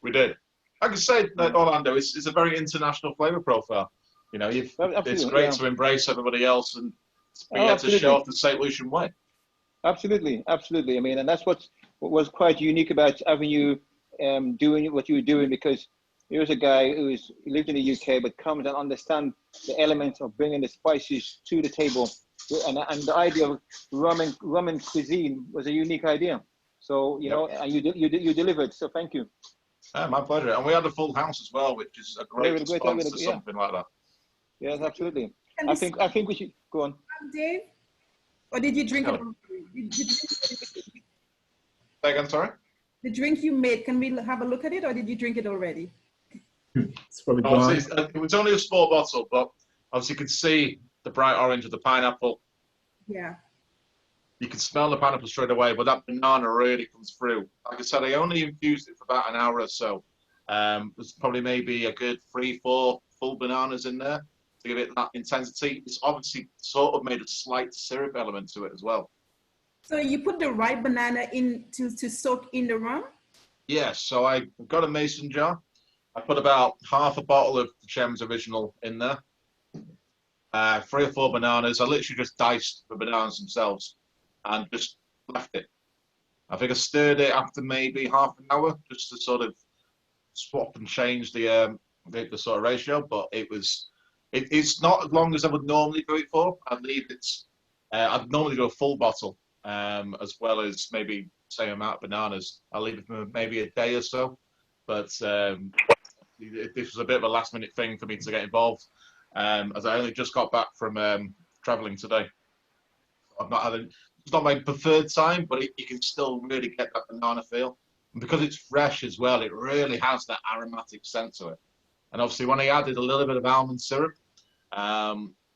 We did. Like I said, Orlando, it's a very international flavour profile. You know, it's great to embrace everybody else and be able to show off the St. Lucian way. Absolutely, absolutely. I mean, and that's what was quite unique about having you doing what you were doing, because here's a guy who's lived in the UK but comes and understands the elements of bringing the spices to the table, and the idea of rum and cuisine was a unique idea. So you know, and you delivered. So thank you. My pleasure. And we had a full house as well, which is a great response to something like that. Yes, absolutely. I think we should go on. Dave, or did you drink it? Say again, sorry? The drink you made, can we have a look at it, or did you drink it already? It's probably gone. It was only a small bottle, but obviously you could see the bright orange of the pineapple. Yeah. You can smell the pineapple straight away, but that banana really comes through. Like I said, I only infused it for about an hour or so. There's probably maybe a good 3-4 full bananas in there to give it that intensity. It's obviously sort of made a slight syrup element to it as well. So you put the ripe banana in to soak in the rum? Yes, so I got a mason jar. I put about half a bottle of Chem's Original in there. 3 or 4 bananas. I literally just diced the bananas themselves and just left it. I think I stirred it after maybe half an hour just to sort of swap and change the sort of ratio. But it's not as long as I would normally do it for. I'd leave it. I'd normally do a full bottle as well as maybe same amount of bananas. I'll leave it for maybe a day or so. But this was a bit of a last minute thing for me to get involved, as I only just got back from traveling today. I've not had it's not my preferred time, but you can still really get that banana feel. And because it's fresh as well, it really has that aromatic scent to it. And obviously when I added a little bit of almond syrup,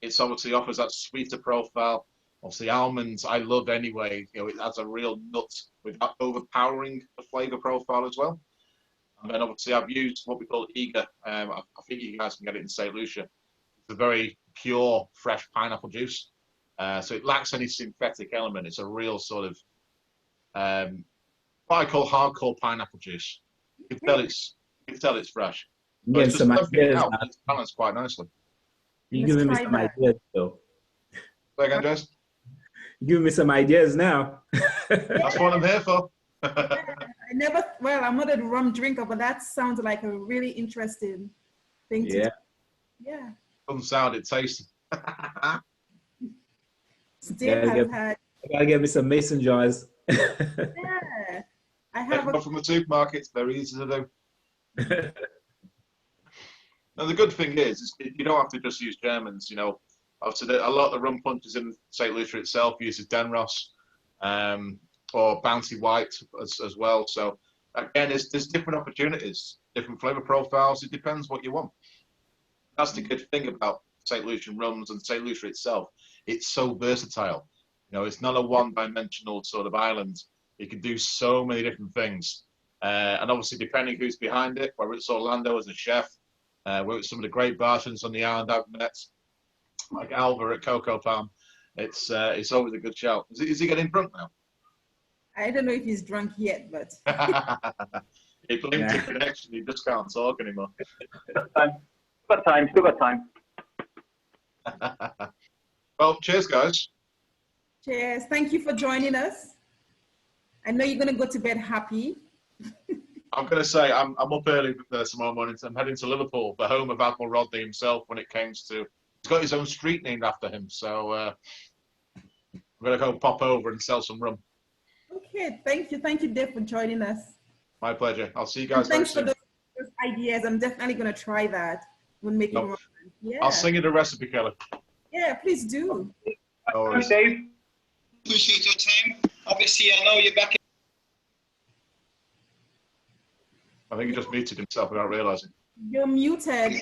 it's obviously offers that sweeter profile. Obviously almonds I love anyway, you know, it adds a real nut without overpowering the flavour profile as well. And then obviously I've used what we call Eager. I think you guys can get it in Saint Lucia. It's a very pure, fresh pineapple juice. So it lacks any synthetic element. It's a real sort of what I call hardcore pineapple juice. You can tell it's fresh. Get some ideas. It's balanced quite nicely. You're giving me some ideas, though. Say again, Jess? You're giving me some ideas now. That's what I'm here for. I'm not a rum drinker, but that sounds like a really interesting thing to do. Yeah. Doesn't sound, it tastes. I gotta get me some mason jars. Yeah. I have from the supermarkets, very easy to do. Now the good thing is you don't have to just use Germans, you know. Obviously a lot of the rum punches in St. Lucia itself uses Denros, or Bounty White as well. So again, there's different opportunities, different flavour profiles. It depends what you want. That's the good thing about St. Lucian rums and St. Lucia itself. It's so versatile. You know, it's not a one-dimensional sort of island. You can do so many different things. And obviously, depending who's behind it, whether it's Orlando as a chef, whether it's some of the great bartenders on the island I've met, like Alva at Cocoa Palm, it's always a good shout. Is he getting drunk now? I don't know if he's drunk yet, but he blinked the connection. He just can't talk anymore. Still got time. Well, cheers, guys. Cheers. Thank you for joining us. I know you're going to go to bed happy. I'm going to say I'm up early tomorrow morning. I'm heading to Liverpool, the home of Admiral Rodney himself when it comes to... He's got his own street named after him. So I'm going to go pop over and sell some rum. Okay. Thank you. Thank you, Dave, for joining us. My pleasure. I'll see you guys very soon. Thanks for those ideas. I'm definitely going to try that when making rum. Yeah. I'll sing you the recipe, Kelly. Yeah, please do. Thanks, Dave. Appreciate your time. Obviously, I know you're back. I think he just muted himself without realising. You're muted.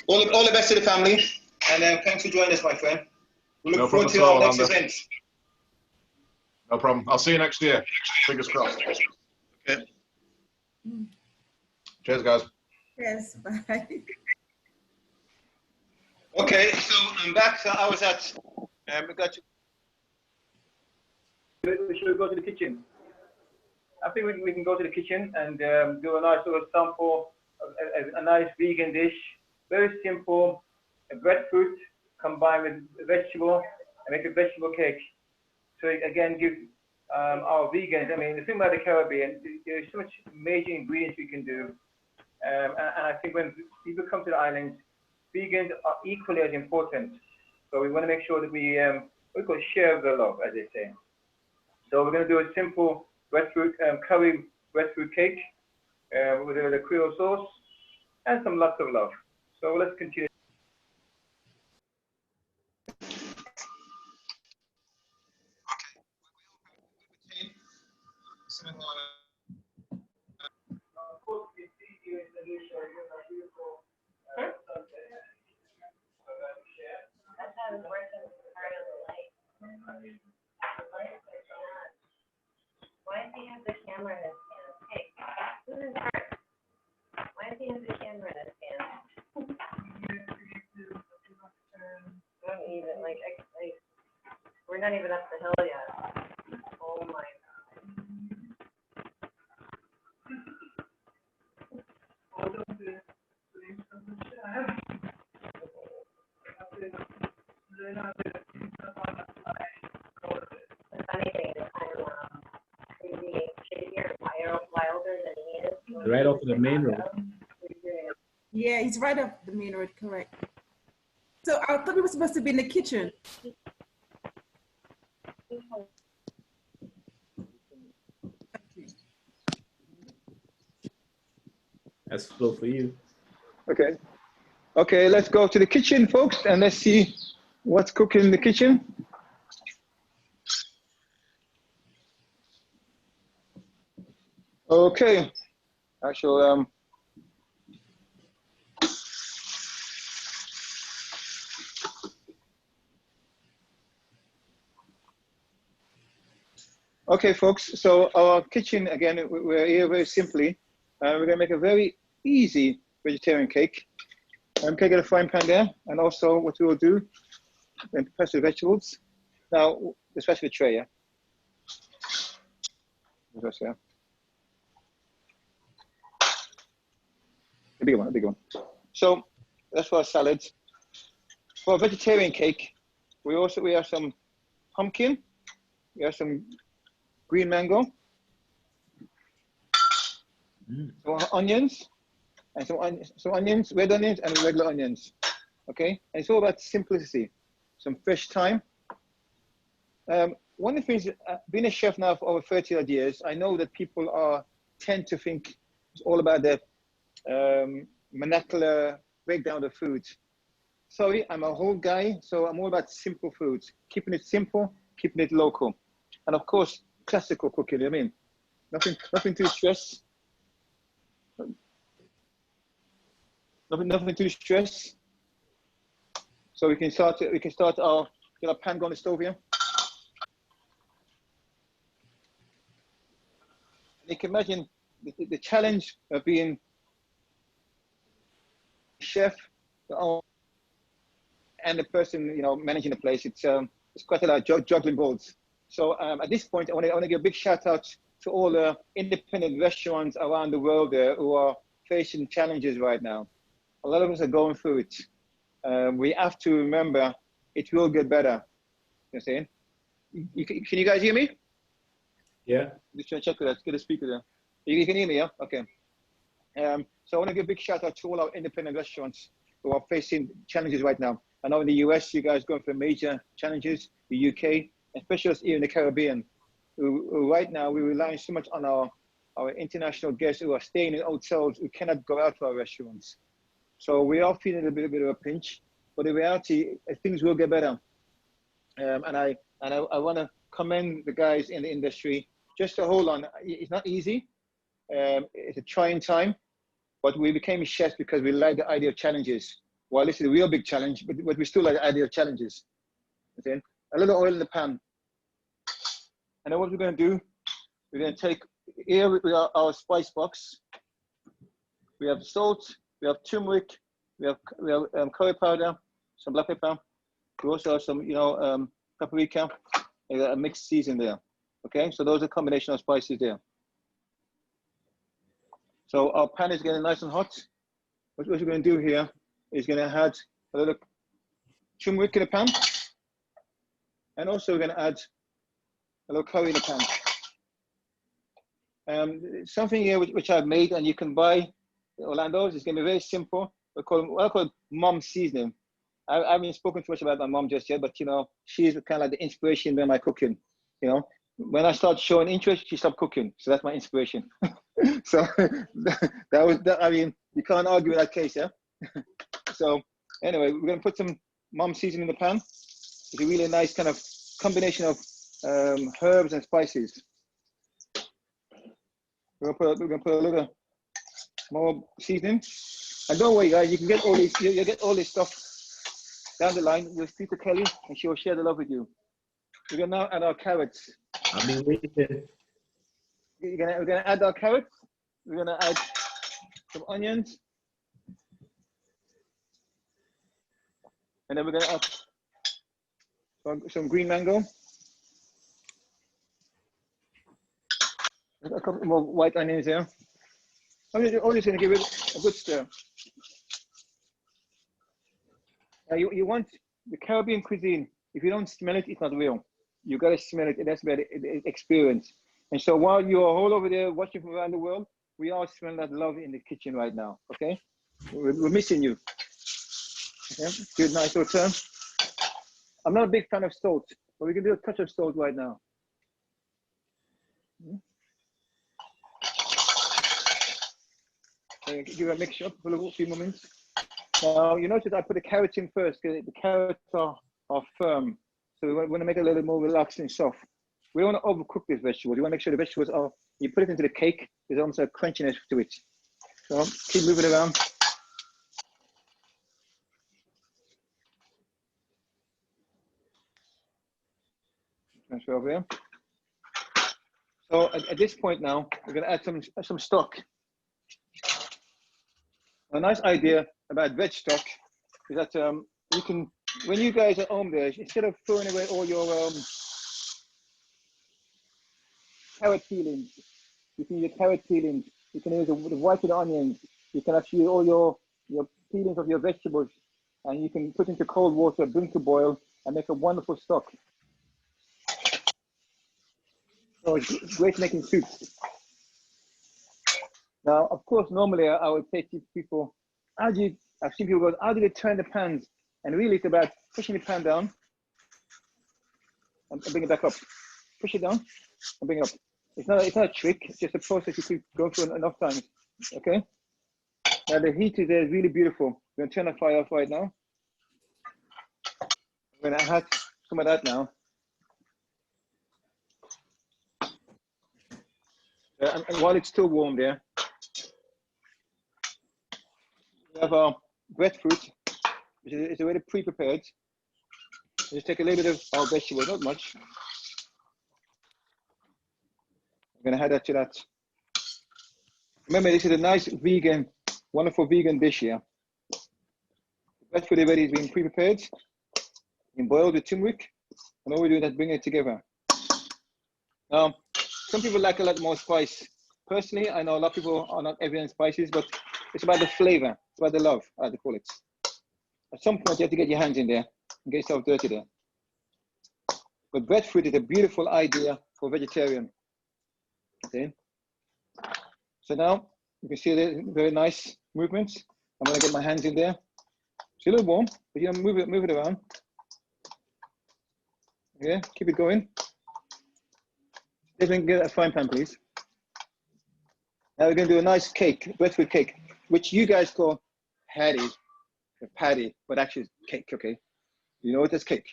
All the best to the family, and thanks for joining us, my friend. We look forward to our next event. No problem. I'll see you next year. Fingers crossed. Okay. Cheers, guys. Yes, bye. Okay, so I'm back. So I was at. We got. Should we go to the kitchen? I think we can go to the kitchen and do a nice little sample of a nice vegan dish. Very simple, a breadfruit combined with a vegetable and make a vegetable cake. So again, give are vegans. I mean, the thing about the Caribbean, there's so much major ingredients we can do. And I think when people come to the islands, vegans are equally as important. So we want to make sure that we call share the love, as they say. So we're going to do a simple breadfruit curry breadfruit cake with a Creole sauce and some lots of love. So let's continue. Why does he have the camera in his hand? Hey, this is hard. Why does he have the camera in his hand? Don't even, like, we're not even up the hill yet. Oh my God. The funny thing is kind of crazy, shadier, wilder than he is. Right off the main road. Yeah, he's right off the main road, correct. So I thought we were supposed to be in the kitchen. That's flow for you. Okay. Okay, let's go to the kitchen, folks, and let's see what's cooking in the kitchen. Okay. Actually, okay, folks, so our kitchen, again, we're here very simply. We're gonna make a very easy vegetarian cake. Can I get a frying pan there? And also what we will do, then press the vegetables. Now, especially the tray, yeah? Yeah. A big one, a big one. So that's for our salads. For a vegetarian cake, we have some pumpkin, we have some green mango, some onions, and some onions, red onions, and regular onions. Okay, and it's all about simplicity. Some fresh thyme. One of the things, being a chef now for over 30 odd years, I know that people tend to think it's all about the molecular breakdown of foods. Sorry, I'm a whole guy, so I'm all about simple foods, keeping it simple, keeping it local, and of course classical cooking. I mean, nothing too stressed. Nothing too stressed. So we can start our get our pan on the stove here. You can imagine the challenge of being chef and the person managing the place. It's quite a lot of juggling balls. So at this point, I want to give a big shout out to all the independent restaurants around the world there who are facing challenges right now. A lot of us are going through it. We have to remember it will get better. You know what I'm saying? Can you guys hear me? Yeah. Just trying to check that. Get a speaker there. You can hear me, yeah? Okay. So I want to give a big shout out to all our independent restaurants who are facing challenges right now. I know in the US, you guys going through major challenges, the UK, especially here in the Caribbean, who right now we're relying so much on our international guests who are staying in hotels who cannot go out to our restaurants. So we are feeling a bit of a pinch, but in reality, things will get better. And I want to commend the guys in the industry just to hold on. It's not easy. It's a trying time, but we became chefs because we like the idea of challenges. Well, this is a real big challenge, but we still like the idea of challenges. Okay? A little oil in the pan. And then what we're going to do, we're going to take here with our spice box. We have salt, we have turmeric, we have curry powder, some black pepper. We also have some, paprika, a mixed season there. Okay, so those are a combination of spices there. So our pan is getting nice and hot. What we're going to do here is going to add a little turmeric in the pan, and also we're going to add a little curry in the pan. Something here which I've made and you can buy Orlando's. It's going to be very simple. What I call mom seasoning. I haven't spoken too much about my mom just yet, but you know, she's kind of like the inspiration behind my cooking. You know, when I start showing interest, she stopped cooking. So that's my inspiration. So that was that. I mean, you can't argue with that case, yeah. So anyway, we're going to put some mom seasoning in the pan. It's a really nice kind of combination of herbs and spices. We're going to put a little more seasoning. And don't worry, guys, you can get all these. You get all this stuff down the line with Peter Kelly, and she will share the love with you. We're going to now add our carrots. I've been waiting. We're going to add our carrots. We're going to add some onions. And then we're going to add some green mango. A couple more white onions there. I'm just going to give it a good stir. Now you want the Caribbean cuisine. If you don't smell it, it's not real. You got to smell it. That's about the experience. And so while you're all over there watching from around the world, we are smelling that love in the kitchen right now. Okay, we're missing you. Okay, good, nice little turn. I'm not a big fan of salt, but we can do a touch of salt right now. Okay, give it a mixture for a few moments. Now you notice I put the carrots in first because the carrots are firm. So we want to make it a little more relaxed and soft. We don't want to overcook these vegetables. You want to make sure the vegetables are, you put it into the cake, there's almost a crunchiness to it. So keep moving around. Transfer over here. So at this point now, we're going to add some stock. A nice idea about veg stock is that you can, when you guys are home there, instead of throwing away all your carrot peelings, you can use carrot peelings, you can use the white of the onions, you can actually use all your peelings of your vegetables, and you can put into cold water, bring to boil, and make a wonderful stock. So it's great making soups. Now, of course, normally I would say to people, I've seen people go, how do they turn the pans? And really it's about pushing the pan down and bring it back up. Push it down and bring it up. It's not a trick, it's just a process you keep going through enough times, okay? Now the heat is there is really beautiful. We're gonna turn the fire off right now. I'm gonna add some of that now. And while it's still warm there, we have our breadfruit, which is already pre-prepared. Just take a little bit of our vegetable, not much. I'm gonna add that to that. Remember, this is a nice vegan, wonderful vegan dish here. The breadfruit already has been pre-prepared, been boiled with turmeric, and all we're doing is bringing it together. Now, some people like a lot more spice. Personally, I know a lot of people are not heavy on spices, but it's about the flavor, it's about the love, I like to call it. At some point, you have to get your hands in there and get yourself dirty there. But breadfruit is a beautiful idea for vegetarian. Okay. So now you can see the very nice movements. I'm gonna get my hands in there. It's a little warm, but you know, move it around. Yeah, keep it going. Definitely get a frying pan, please. Now we're gonna do a nice cake, breadfruit cake, which you guys call patty, but actually it's cake, okay? You know what is cake?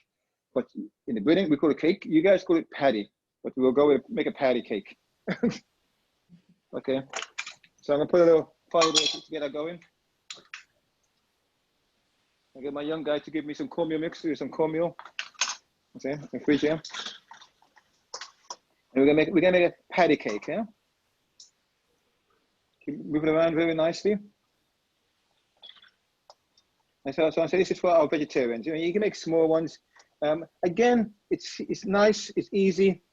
But in the Britain, we call it cake. You guys call it patty, but we'll go with make a patty cake. Okay, so I'm gonna put a little fire there to get that going. I'll get my young guy to give me some cornmeal mix, do some cornmeal. Okay, in the fridge here. And we're gonna make a patty cake, yeah? Keep moving around very nicely. And so this is for our vegetarians. You know, you can make small ones. Again, it's nice, it's easy.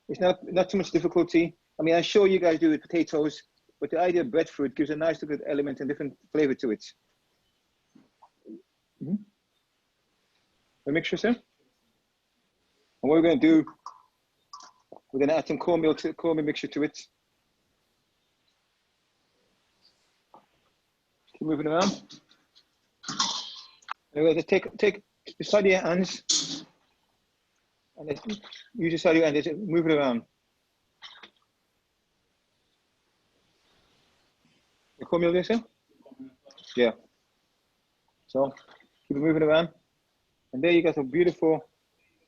It's not too much difficulty. I mean, I'm sure you guys do with potatoes, but the idea of breadfruit gives a nice little element and different flavor to it. A mixture, sir. And what we're going to do, we're going to add some cornmeal mixture to it. Keep moving around. And we're going to take the side of your hands and then use the side of your hand, just move it around. You call me, Lisa? Yeah. So keep moving around. And there you got some beautiful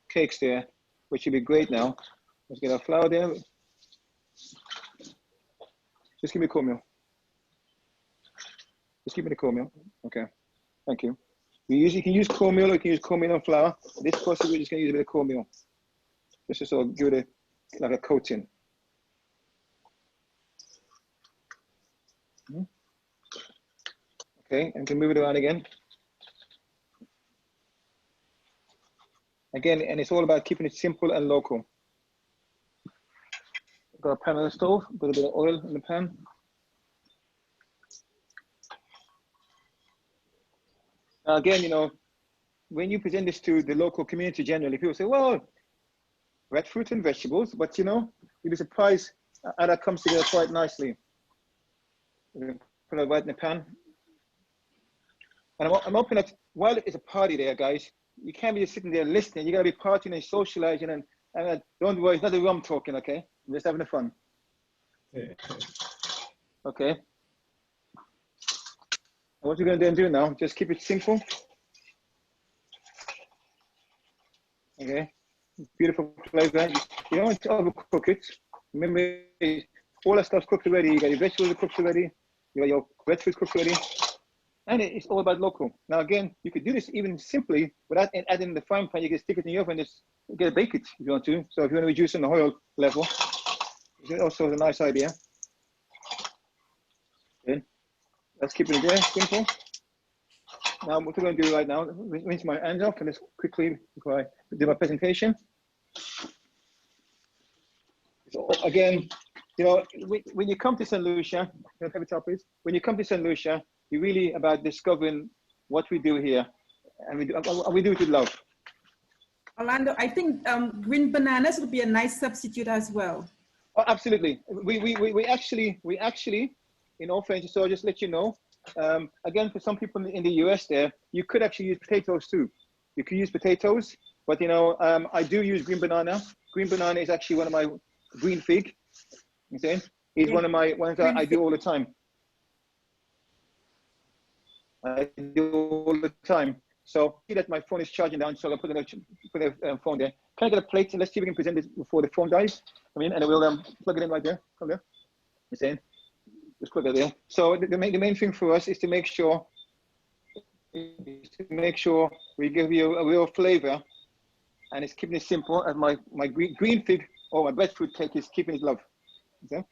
cakes there, which should be great now. Let's get our flour there. Just give me cornmeal. Just give me the cornmeal. Okay, thank you. You can use cornmeal or you can use cornmeal and flour. This course we're just going to use a bit of cornmeal. Just to sort of give it like a coating. Okay, and can move it around again. Again, and it's all about keeping it simple and local. Got a pan on the stove, put a bit of oil in the pan. Now again, you know, when you present this to the local community generally, people say, well, red fruit and vegetables, but you know, you'd be surprised how that comes together quite nicely. Put it right in the pan. And I'm hoping that while it's a party there, guys, you can't be just sitting there listening. You gotta be partying and socializing, and don't worry, it's not the rum talking, okay? I'm just having fun. Okay. And what we're gonna then do now, just keep it simple. Okay. Beautiful flavor. You don't want to overcook it. Remember, all that stuff's cooked already. You got your vegetables cooked already. You got your red fruit cooked already. And it's all about local. Now again, you could do this even simply without adding the frying pan. You can stick it in the oven and just get bake it if you want to. So if you want to reduce on the oil level, it's also a nice idea. Okay. Let's keep it there, simple. Now what we're going to do right now, rinse my hands off and just quickly before I do my presentation. So again, you know, when you come to Saint Lucia, when you come to Saint Lucia, you're really about discovering what we do here, and we do it with love. Orlando, I think green bananas would be a nice substitute as well. Oh, absolutely. We actually, in all fairness, so I'll just let you know. Again, for some people in the US, there you could actually use potatoes too. You could use potatoes, but you know, I do use green banana. Green banana is actually one of my green fig. You see, it's one of my ones that I do all the time. I do all the time. So see that my phone is charging down, so I'll put the phone there. Can I get a plate? Let's see if we can present this before the phone dies. Come in, and we'll plug it in right there. Come there. You see, just plug it there. So the main thing for us is to make sure we give you a real flavor, and it's keeping it simple. As my green fig or my breadfruit cake is keeping it love. Okay?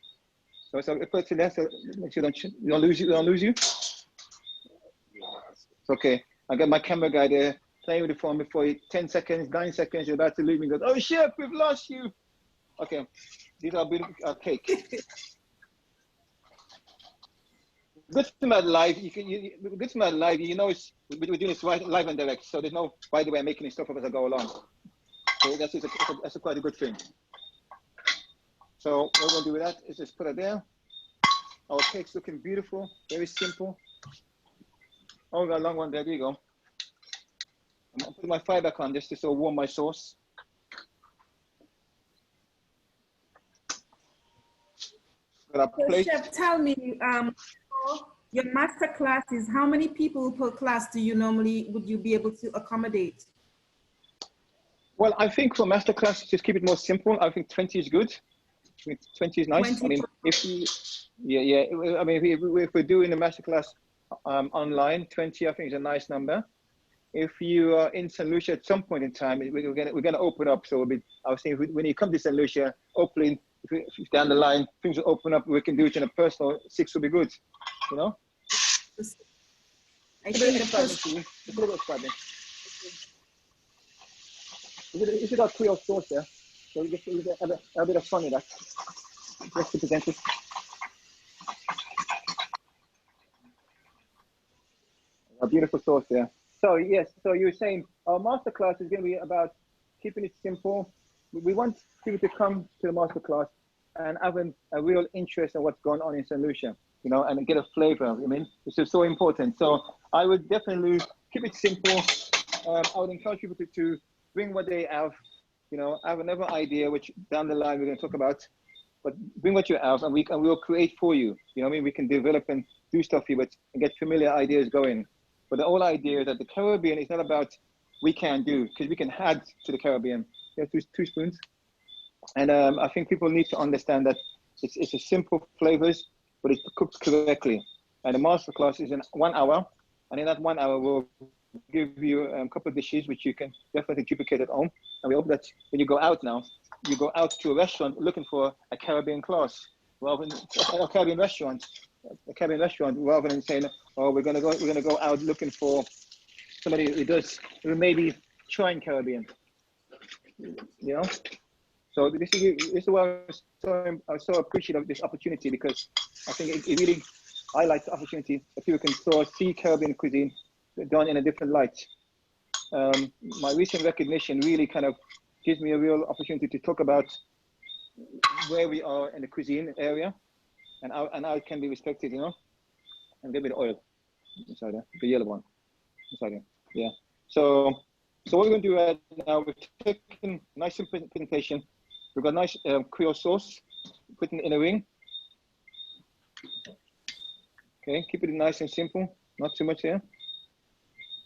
So I put it in there, so make sure you don't lose you. It's okay. I got my camera guy there playing with the phone before 10 seconds, 9 seconds, you're about to leave me. Goes, oh chef, we've lost you. Okay, these are beautiful cake. Good thing about live, good thing about live, you know, we're doing this live and direct, so there's no, by the way, I'm making this stuff up as I go along. So that's quite a good thing. So what we're gonna do with that is just put it there. Our cake's looking beautiful, very simple. Oh, we got a long one there. There you go. I'm gonna put my fire back on just to sort of warm my sauce. Got a plate. Chef, tell me, your master classes, how many people per class would you be able to accommodate? Well, I think for master class, just keep it more simple. I think 20 is good. 20 is nice. 20. I mean, if I mean, if we're doing a master class online, 20 I think is a nice number. If you are in Saint Lucia at some point in time, we're gonna open up. So I was thinking when you come to Saint Lucia, hopefully if down the line things will open up, we can do it in a personal 6 will be good. You know. I think Is it got Creole sauce there? So we just have a bit of fun with that. Just to present it. A beautiful sauce there. So yes, so you were saying our masterclass is going to be about keeping it simple. We want people to come to the masterclass and having a real interest in what's going on in Saint Lucia. you know, and get a flavor. I mean, this is so important. So I would definitely keep it simple. I would encourage people to bring what they have. You know, I have another idea, which down the line we're going to talk about, but bring what you have and we'll create for you. You know what I mean? We can develop and do stuff here, but and get familiar ideas going. But the whole idea is that the Caribbean is not about we can do, because we can add to the Caribbean. You have two spoons. And I think people need to understand that it's a simple flavors, but it's cooked correctly. And the masterclass is in 1 hour. And in that 1 hour, we'll give you a couple of dishes, which you can definitely duplicate at home. And we hope that when you go out now, you go out to a restaurant looking for a Caribbean class, rather than a Caribbean restaurant, rather than saying, oh, we're gonna go out looking for somebody who may be trying Caribbean. You know, so this is why I'm so appreciative of this opportunity, because I think it really highlights the opportunity that people can sort of see Caribbean cuisine done in a different light. My recent recognition really kind of gives me a real opportunity to talk about where we are in the cuisine area and how it can be respected, you know. And a little bit of oil inside there, the yellow one inside there. Yeah. So what we're going to do right now, we're taking a nice simple presentation. We've got nice Creole sauce, putting it in a ring. Okay, keep it nice and simple, not too much here.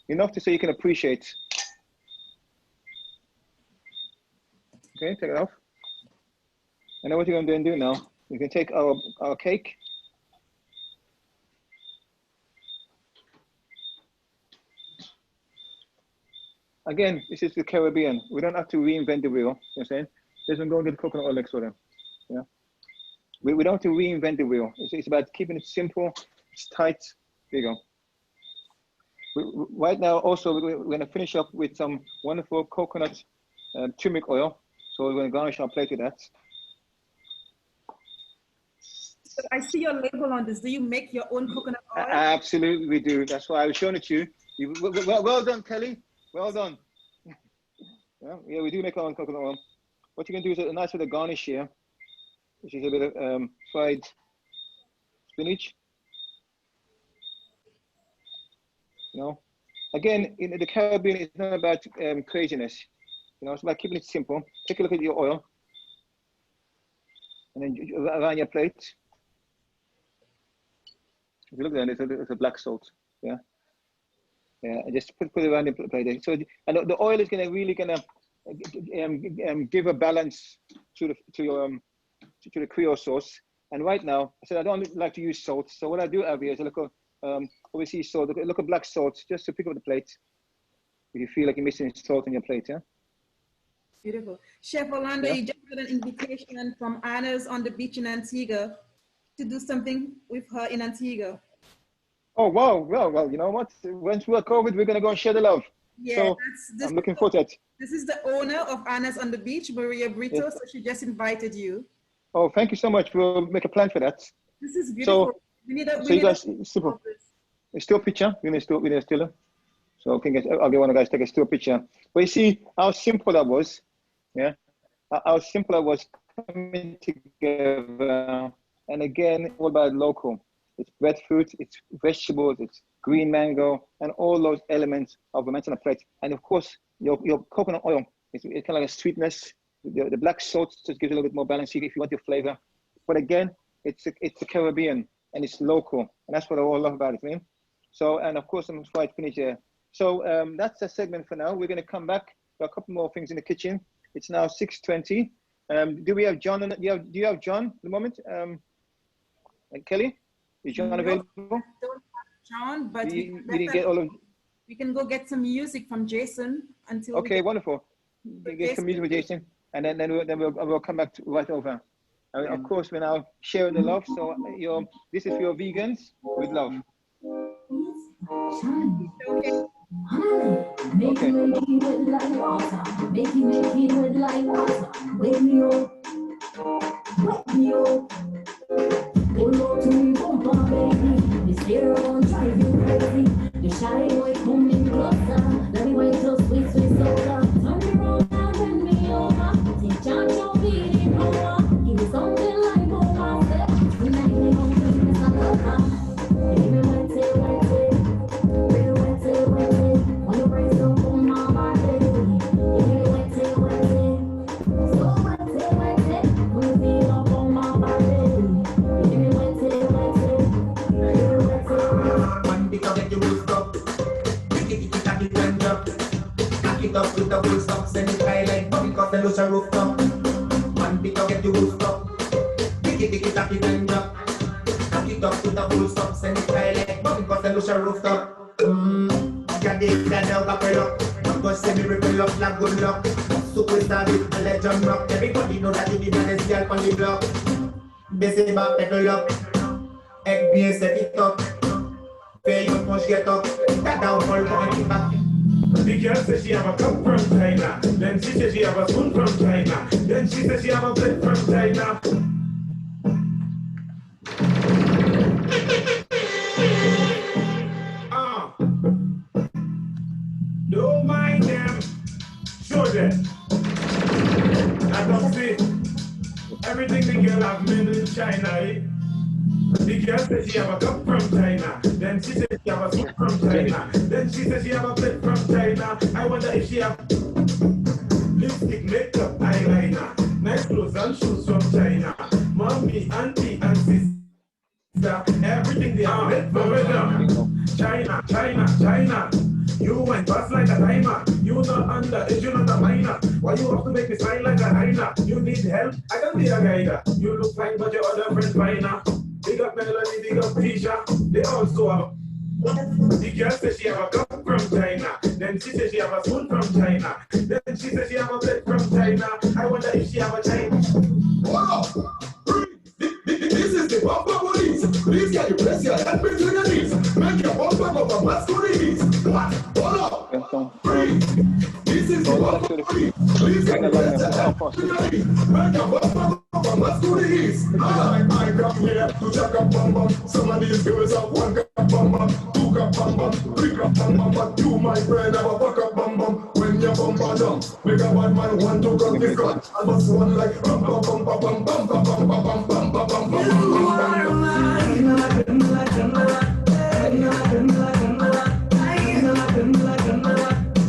Enough to so you can appreciate. Okay, take it off. And then what you're going to do now, you can take our cake. Again, this is the Caribbean. We don't have to reinvent the wheel, you know what I'm saying? Just go and get coconut oil next to them. Yeah. We don't have to reinvent the wheel. It's about keeping it simple, it's tight. There you go. Right now, also, we're going to finish up with some wonderful coconut turmeric oil. So we're going to garnish our plate with that. So I see your label on this. Do you make your own coconut oil? Absolutely, we do. That's why I was showing it to you. Well done, Kelly. Well done. Yeah, we do make our own coconut oil. What you can do is a nice bit of garnish here, which is a bit of fried spinach. You know, again, in the Caribbean, it's not about craziness. You know, it's about keeping it simple. Take a look at your oil, and then around your plate. If you look there, there's a black salt. Yeah, yeah. And just put it around the plate. So, and the oil is really gonna give a balance to the Creole sauce. And right now, I said I don't like to use salt. So what I do have here is a little obviously salt. Look at black salt, just to pick up the plate. If you feel like you're missing salt on your plate, yeah. Beautiful. Chef Orlando, you just got an invitation from Anna's on the beach in Antigua to do something with her in Antigua. Oh, wow. Well, you know what? Once we're COVID, we're going to go and share the love. Yeah, so I'm looking forward to it. This is the owner of Anna's on the beach, Maria Brito, yes. So she just invited you. Oh, thank you so much. We'll make a plan for that. This is beautiful. So you guys, super. A still picture. We need a stiller. So I'll get one of you guys to take a still picture. But you see how simple that was. Yeah, how simple it was coming together. And again, all about local. It's breadfruit, it's vegetables, it's green mango, and all those elements of a on a plate. And of course, your coconut oil, it's kind of like a sweetness. The black salt just gives a little bit more balance if you want your flavor. But again, it's the Caribbean and it's local, and that's what I all love about it, man. So, and of course, I'm quite finished here. So that's the segment for now. We're going to come back. There are a couple more things in the kitchen. It's now 6:20. Do we have John? Do you have John at the moment? And Kelly, is John available? I don't have John, but you didn't get all of. We can go get some music from Jason until. Okay, wonderful. Get some music with Jason, and then we'll come back right over. Of course, we're now sharing the love. So this is for your vegans with love. Okay. Make it with like water. Make it with like water. Wake me up. Wake me up. Pull up to me, bumper, baby. This year I won't drive you crazy. The shy boy coming closer. Let me wait till sweet soda. Turn me around and bend me over. Take charge of beating over. Give me something like more. Tonight we gon' bring this a lover. and drop. Cock it up with the full stop, send it high like Bobby Saint Lucia rooftop. One pick up, get you full stop. Tick it, tack it and drop. Cock it up with the full stop, send it high like Bobby Saint Lucia rooftop. Got the that out of luck. Not gonna say me ripple up like good luck. Superstar with a legend rock. Everybody know that you the baddest girl on the block. Busy back, pedal up. Egg bien, set it up. Pay your push, get up. That down for going back. The girl says she have a cup from China. Then she says she have a spoon from China. Then she says she have a plate from China. Don't mind them. Show them. I don't see everything the girl have made in China, eh? The girl says she have a cup from China. Then she says she have a spoon from China. Then she says she have a plate from China. I wonder if she have lipstick, makeup, eyeliner, nice clothes and shoes from China. Mommy, auntie, and sister, everything they are made from China, China, China. You went fast like a timer. You not under, is you not a minor? Why you have to make me smile like a hyena? You need help? I can be a guide. You look fine, but your other friends finer. Big up Melody, big up Tisha. They also have. The girl says she have a cup from China. Then she says she have a spoon from China. Then she says she have a plate from China. I wonder if she have a China. Wow! This is the bumper police. Please get your press your hand between your knees. Make your bumper go from masculine. What? Hold up! Breathe. This is the bumper police. Please get your press your hand between your knees. Make your bumper go from masculine. I come here to check up bum bum. Some of these girls have one cup bum bum, two cup bum bum, three cup bum bum. But you, my friend, have a buck up bum bum. When your bumper jump, make a bad man want to cut this gun. I must one like bum bum bum bum bum bum bum bum bum bum bum bum. You are mine.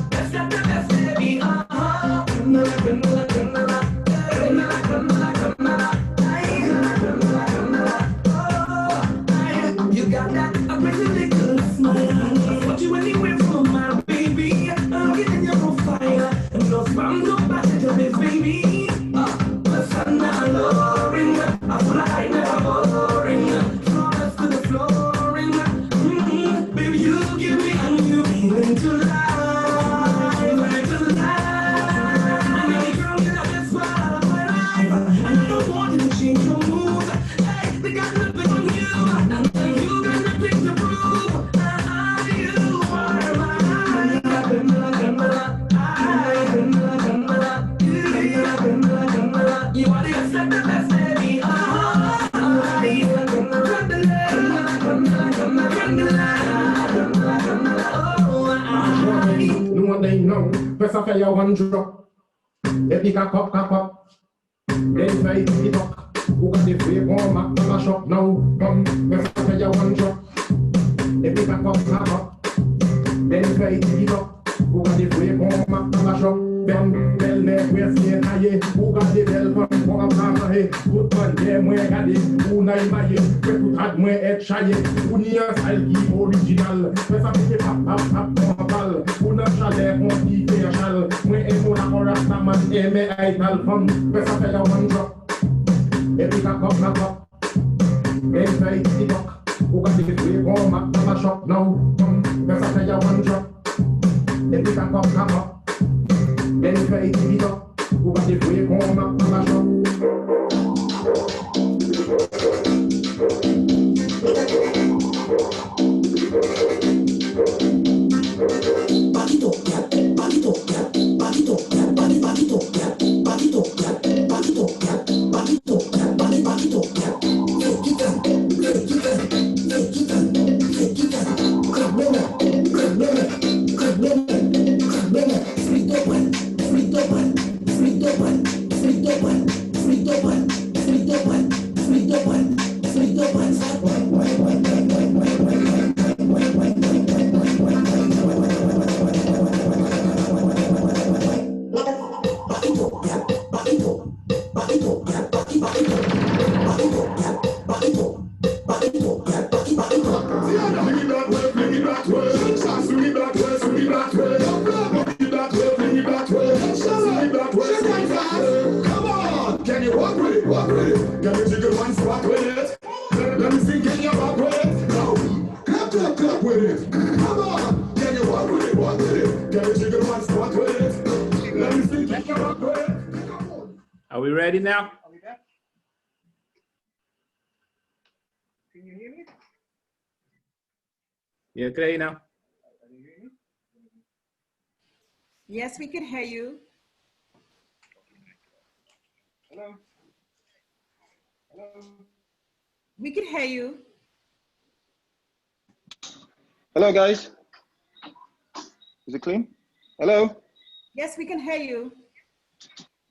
That's not the best baby. You got that a pretty good smile. But you anywhere from my baby. I'll get in your profile. And no spam, no back to this baby. Listen, I'm lowering. I fly never boring. Promise to the flooring. Baby, you give me and you mean to lie. Like to lie. And every girl that I just fall out of my life. And I don't want to change your mood. Hey, they got nothing on you. And you got nothing to prove. You are mine. You are the best, the best baby. No one they know. First of all, you one drop. They pick a cup. Then try to it up. Who got the free form? I'm a shop now. Come, first of all, you one drop. They pick a cup. Then try to it up. Who got the free form? I'm a shop. Ben, bel, we're seeing high. Who got the bell from Pamahé? Good man, yeah, moi, got it. Who nine my head? Where to add my head shy? Who near style keep original? First of all, ball. Who not chalet, who keep fair shall? Moi, emo na corrasta man, me I tell fun. First of all, one drop. Every cup. Then try to talk. Who got the free form? I'm a shop now. First of all, one drop. Every cup. Then try to it up. Who got the free form? I'm a shop. Back it up, girl. Back it up, girl. Back it up, girl. Back it up, girl. Back it up, girl. Back it up, girl. Back it up, girl. Back it up, girl. Take it down. Take it down. Take it down. Take it down. Grab me. Split up one. we ready now? Are we back? Can you hear me? You okay now? Can you hear me? Yes, we can hear you. Hello? Hello? We can hear you. Hello, guys. Is it clean? Hello? Yes, we can hear you.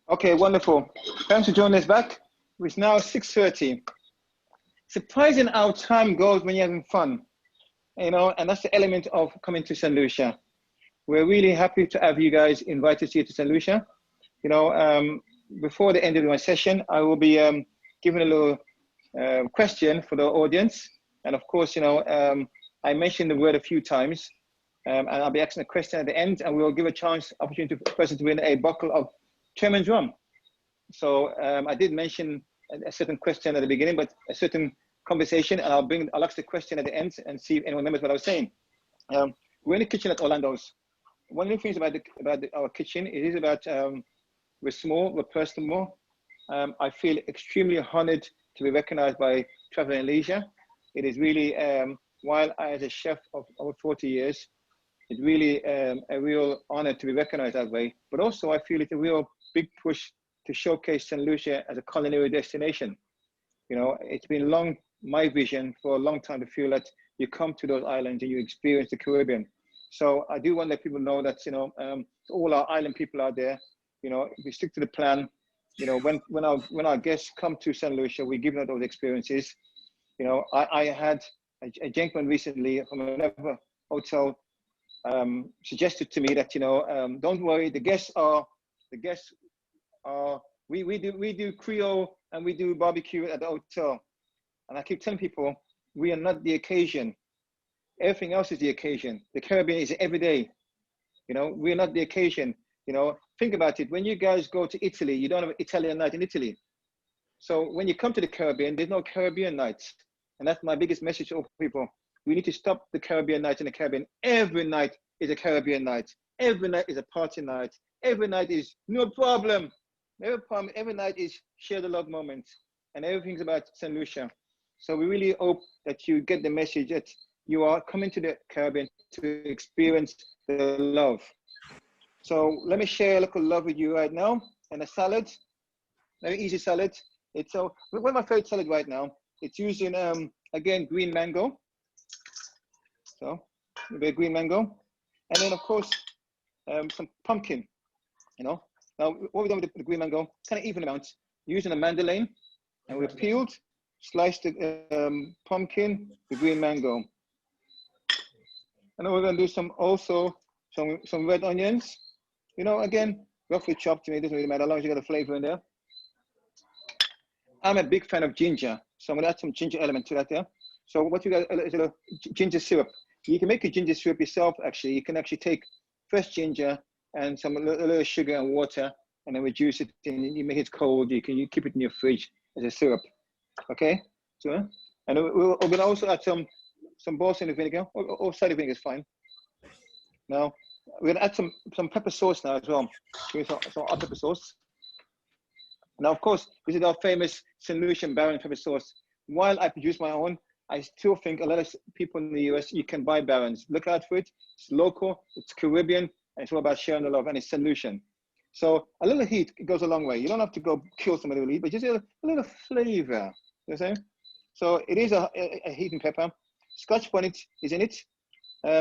Okay, wonderful. Thanks for joining us back. It's now 6:30. Surprising how time goes when you're having fun, you know, and that's the element of coming to Saint Lucia. We're really happy to have you guys invited here to Saint Lucia. You know, before the end of my session, I will be giving a little question for the audience. And of course, you know, I mentioned the word a few times, and I'll be asking a question at the end, and we'll give a chance, opportunity for the person to win a bottle of Chairman's rum. So I did mention a certain question at the beginning, but a certain conversation, and I'll ask the question at the end and see if anyone remembers what I was saying. We're in the kitchen at Orlando's. One of the things about our kitchen, it is about we're small, we're personal. I feel extremely honored to be recognized by Travel and Leisure. It is really, while I as a chef of over 40 years, it's really a real honor to be recognized that way. But also I feel it's a real big push to showcase St. Lucia as a culinary destination. You know, it's been long, my vision for a long time to feel that you come to those islands and you experience the Caribbean. So I do want to let people know that, you know, all our island people out there, you know, if we stick to the plan, you know, when our guests come to St. Lucia, we give them those experiences. You know, I had a gentleman recently from another hotel suggested to me that, you know, don't worry, we do Creole and we do barbecue at the hotel. And I keep telling people, we are not the occasion. Everything else is the occasion. The Caribbean is every day. You know, we're not the occasion. You know, think about it. When you guys go to Italy, you don't have an Italian night in Italy. So when you come to the Caribbean, there's no Caribbean nights. And that's my biggest message to all people. We need to stop the Caribbean night in the Caribbean. Every night is a Caribbean night. Every night is a party night. Every night is no problem. Every night is share the love moment. And everything's about St. Lucia. So we really hope that you get the message that you are coming to the Caribbean to experience the love. So let me share a little love with you right now. And a salad, very easy salad. It's one of my favorite salad right now. It's using, again, green mango. So a bit of green mango. And then of course, some pumpkin, you know. Now what we've done with the green mango, kind of even amount, using a mandolin, and we've peeled, sliced the pumpkin, the green mango. And then we're gonna do some red onions. You know, again, roughly chopped to me, it doesn't really matter, as long as you got a flavor in there. I'm a big fan of ginger, so I'm gonna add some ginger element to that there. So what you got is a ginger syrup. You can make a ginger syrup yourself, actually. You can actually take fresh ginger and a little sugar and water, and then reduce it, and you make it cold. You keep it in your fridge as a syrup, okay? So, and we're gonna also add some balsamic vinegar, or cider vinegar is fine. Now, we're gonna add some pepper sauce now as well. Some hot pepper sauce. Now, of course, this is our famous St. Lucian Baron pepper sauce. While I produce my own, I still think a lot of people in the US, you can buy Barons. Look out for it. It's local, it's Caribbean, and it's all about sharing the love, and it's St. Lucian. So a little heat goes a long way. You don't have to go kill somebody with heat, but just a little flavor. You know what I'm saying? So it is a heat and pepper. Scotch bonnet is in it.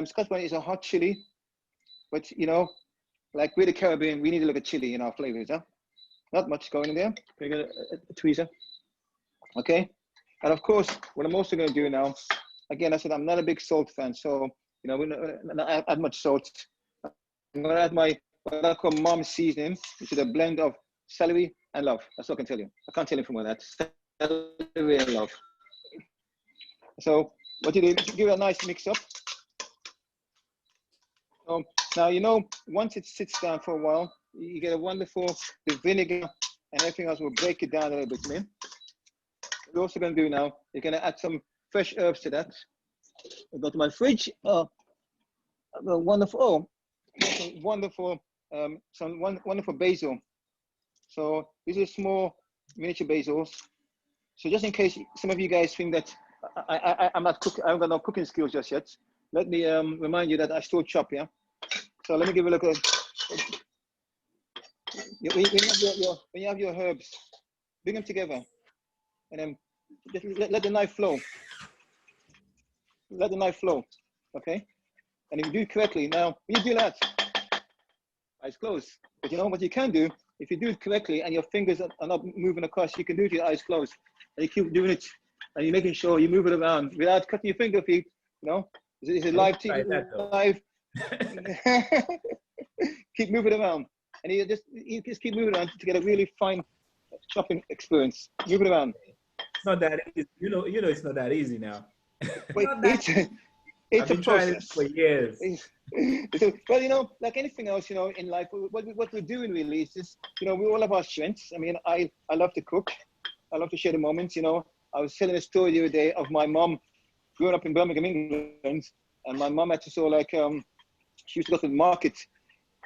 Scotch bonnet is a hot chili, but you know, like we're the Caribbean, we need a little chili in our flavors, huh? Not much going in there. We got a tweezer. Okay. And of course, what I'm also going to do now, again, I said I'm not a big salt fan, so you know, we're not add much salt. I'm going to add my what I call mom seasoning, which is a blend of celery and love. That's all I can tell you. I can't tell you from where that. Celery and love. So what you do, give it a nice mix up. Now, you know, once it sits down for a while, you get a wonderful, the vinegar and everything else will break it down a little bit to me. What we're also going to do now, you're going to add some fresh herbs to that. I'll go to my fridge. Wonderful basil. So these are small miniature basils. So just in case some of you guys think that I'm not cooking, I haven't got no cooking skills just yet, let me remind you that I still chop, yeah? So let me give you a look at, when you have your herbs, bring them together and then just let the knife flow. Let the knife flow, okay? And if you do it correctly, now, when you do that, eyes closed. But you know what you can do? If you do it correctly and your fingers are not moving across, you can do it with your eyes closed. And you keep doing it, and you're making sure you move it around without cutting your finger feet, you know? It's a live live. Keep moving around. And you just keep moving around to get a really fine chopping experience. Move it around. It's not that easy. You know, it's not that easy now. Wait, it's a process for years. Well, you know, like anything else, you know, in life, what we're doing really is just, you know, we all have our strengths. I mean, I love to cook. I love to share the moments, you know. I was telling a story the other day of my mom growing up in Birmingham, England, and my mom had to sort of like, she used to go to the market,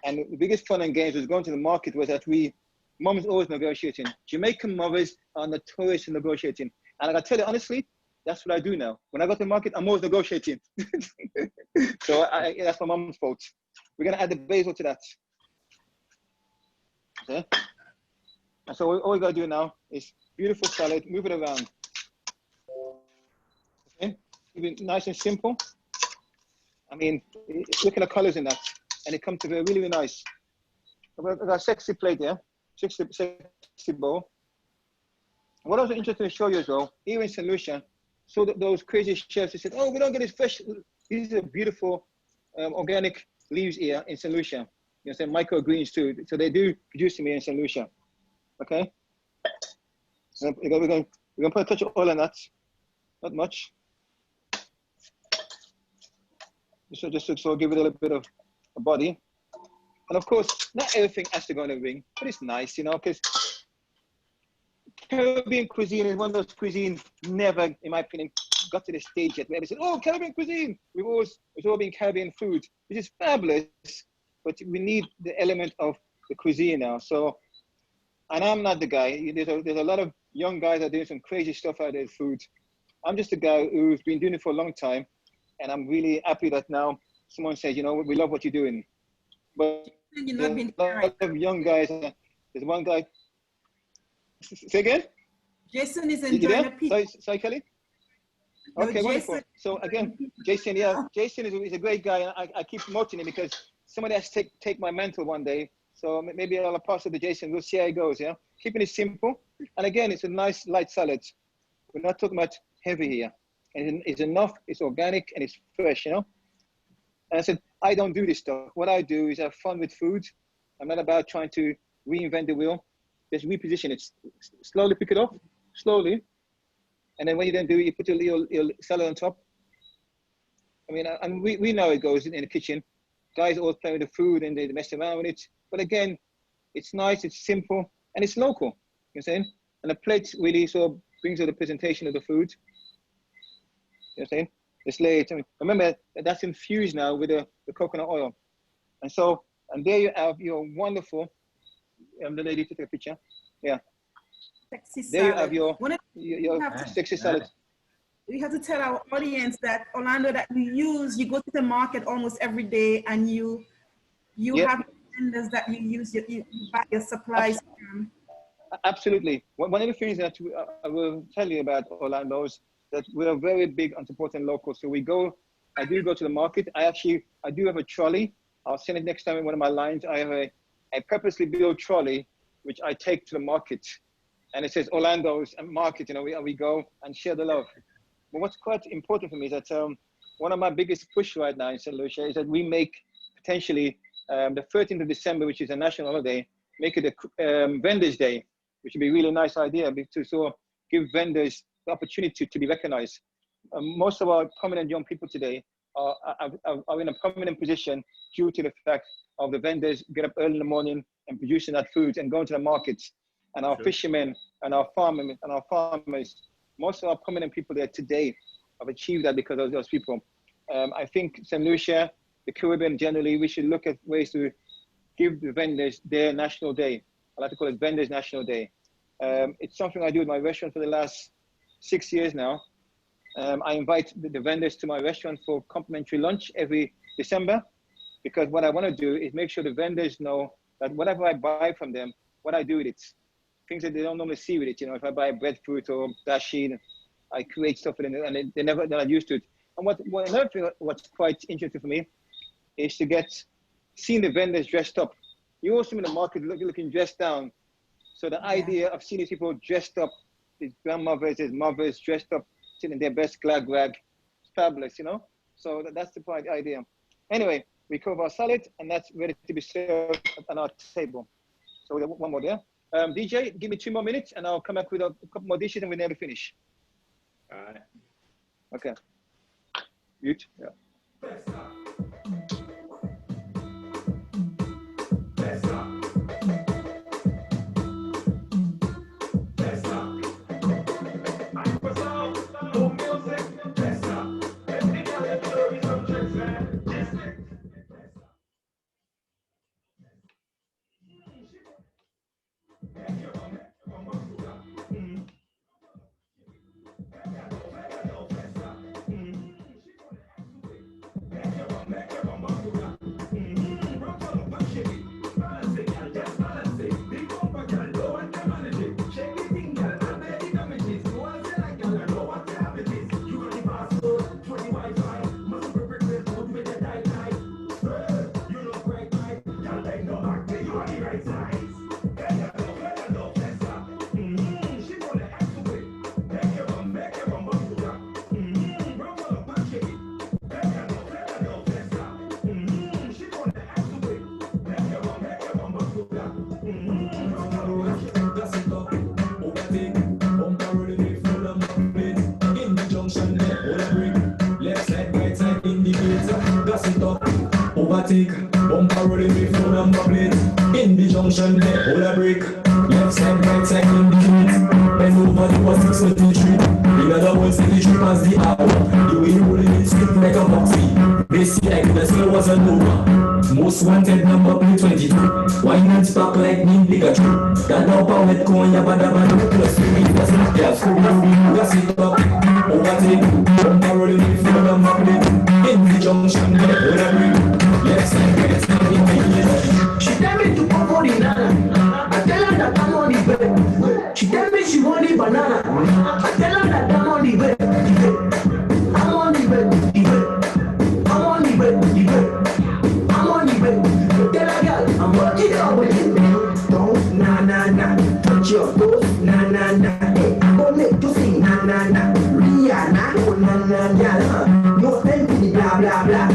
and the biggest fun and games was going to the market was that mom was always negotiating. Jamaican mothers are notorious in negotiating. And I gotta tell you, honestly, that's what I do now. When I go to the market, I'm always negotiating. So that's my mom's fault. We're gonna add the basil to that. Okay. And so all we gotta do now is beautiful salad, move it around. Okay, keep it nice and simple. I mean, look at the colors in that, and it comes to be really, really nice. I've got a sexy plate there, sexy bowl. What I was interested to show you as well, here in Saint Lucia, so that those crazy chefs, they said, oh, we don't get this fresh. These are beautiful organic leaves here in Saint Lucia. You know, say microgreens too. So they do produce them here in Saint Lucia. Okay. So we're gonna put a touch of oil on that. Not much. Just to sort of give it a little bit of a body. And of course, not everything has to go in the ring, but it's nice, you know, because Caribbean cuisine is one of those cuisines never, in my opinion, got to the stage yet where they said, oh, Caribbean cuisine. It's all been Caribbean food, which is fabulous, but we need the element of the cuisine now. So, and I'm not the guy. There's a lot of young guys that are doing some crazy stuff out there with food. I'm just a guy who's been doing it for a long time, and I'm really happy that now someone says, you know, we love what you're doing. But there's a lot of young guys. There's one guy. Say again? Jason is enjoying a piece. Sorry, Kelly? No, okay, wonderful. So again, Jason, yeah, Jason is a great guy. I keep promoting him because somebody has to take my mantle one day. So maybe I'll pass it to Jason. We'll see how it goes, yeah? Keeping it simple. And again, it's a nice light salad. We're not talking about heavy here. And it's enough, it's organic, and it's fresh, you know? And I said, I don't do this stuff. What I do is have fun with food. I'm not about trying to reinvent the wheel. Just reposition it. Slowly pick it up, slowly. And then when you then do it, you put your salad on top. I mean, and we know it goes in the kitchen. Guys always play with the food and they mess around with it. But again, it's nice, it's simple, and it's local. You know what I'm saying? And the plate really sort of brings out the presentation of the food. You know what I'm saying? It's laid. I mean, remember, that's infused now with the coconut oil. And so, and there you have your wonderful, the lady to take a picture. Yeah. Sexy salad. There you have your sexy salad. We have to tell our audience that, Orlando, that you go to the market almost every day, and you have vendors that you use, you buy your supplies from. Absolutely. One of the things that I will tell you about Orlando is that we're very big on supporting locals. So I do go to the market. I do have a trolley. I'll send it next time in one of my lines. I have a purposely built trolley, which I take to the market. And it says Orlando's market, you know, we go and share the love. But what's quite important for me is that one of my biggest push right now in St. Lucia is that we make potentially the 13th of December, which is a national holiday, make it a Vendors Day, which would be a really nice idea to sort of give vendors the opportunity to be recognized. Most of our prominent young people today are in a prominent position due to the fact of the vendors get up early in the morning and producing that food and going to the markets. And our fishermen and our farmers, most of our prominent people there today have achieved that because of those people. I think St. Lucia, the Caribbean generally, we should look at ways to give the vendors their national day. I like to call it Vendors National Day. It's something I do at my restaurant for the last 6 years now. I invite the vendors to my restaurant for complimentary lunch every December, because what I want to do is make sure the vendors know that whatever I buy from them, what I do with it, things that they don't normally see with it. You know, if I buy breadfruit or dashi, I create stuff with it, and they're not used to it. And another thing, what's quite interesting for me is to seeing the vendors dressed up. You also in the market looking dressed down. So the idea of seeing these people dressed up, these grandmothers, these mothers dressed up, sitting in their best glad rag, it's fabulous, you know? So that's the idea. Anyway, we cover our salad, and that's ready to be served on our table. So we have one more there. DJ, give me 2 more minutes, and I'll come back with a couple more dishes, and we're nearly finished. All right. Okay. Mute. Yeah. Overtake, bumper rolling with full number plate. In the junction there, hold a break. Left side, right side, indicate. Bend over the was 633. In other words, the trip as the hour. The way you rolling it straight like a boxy. They see like the skill wasn't over. Most wanted number plate 22. Why not spark like me, Pikachu? That now power with coin, yabba plus 3 plus 3. Yeah, so we gas it up. Overtake, bumper rolling with full number plate. In the junction there, hold a break. Left side, right side, indicate. She tell me to go for the nana. I tell her that I'm on the bed. She tell me she want the banana. I tell her that I'm on the bed. I'm on the bed. I'm on the bed. I'm on the bed. Tell her girl, I'm working out with it. Don't, nah. Touch your toes, nah. Hey, I'm gonna make you sing, nah. Rihanna, oh, nah. No time to be blah, blah, blah.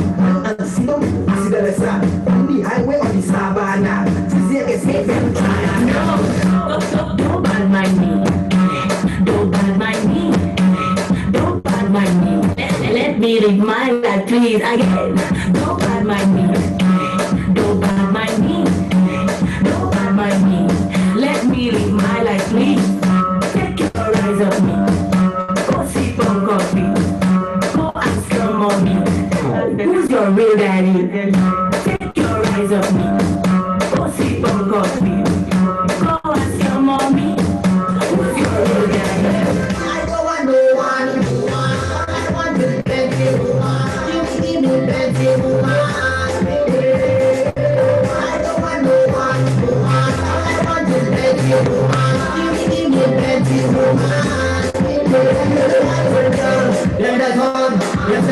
And see them, see the rest on the highway on the savannah. Don't bad mind me. Don't bad mind me. Don't bad mind me. Let me live my life, please, again. Don't bad mind me. Don't bad mind me. Don't bad mind me. Let me live my life, please. Take your eyes off me. Go sip on coffee. Go ask your mommy. Who's your real daddy? Take your eyes off me. Go sip on coffee. Go ask your mommy. Who's your real daddy? I don't want no one. I want the plenty woman. Give me plenty woman. I don't want no one. I want the plenty woman. Give me plenty woman. Them that one. Them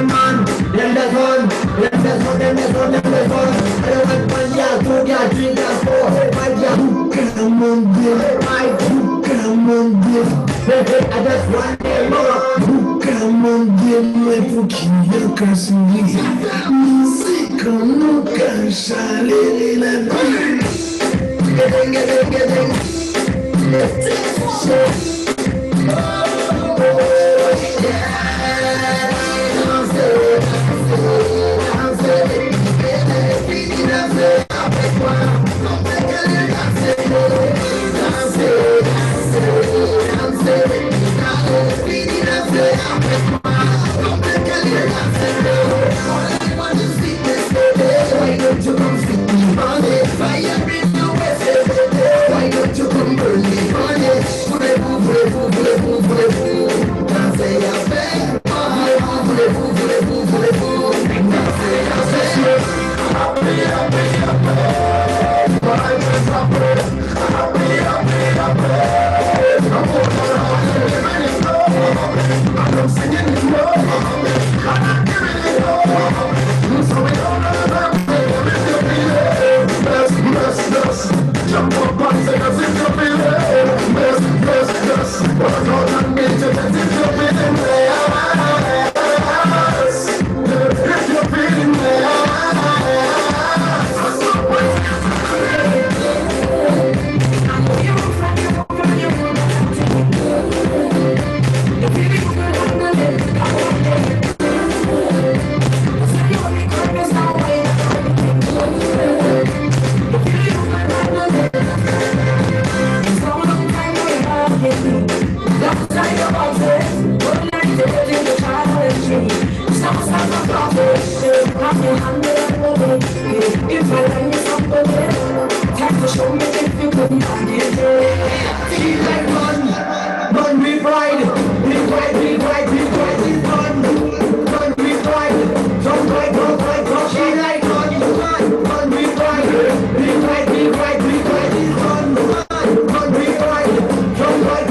man, them that one. I don't want 1 year, 2 year, 3 year, 4, 5 year. Come on, dear. I just want them more. Come on, dear. My fucking cancer. Música nunca sale de la vida. Getting. Fire! If I land you somewhere, time to show me if you couldn't find it. Feel like run with pride. Big pride, big pride, big pride is run. Run with pride. Don't fight, don't feel like run with pride. Big pride, big pride, big pride is run. Run with pride. Don't fight,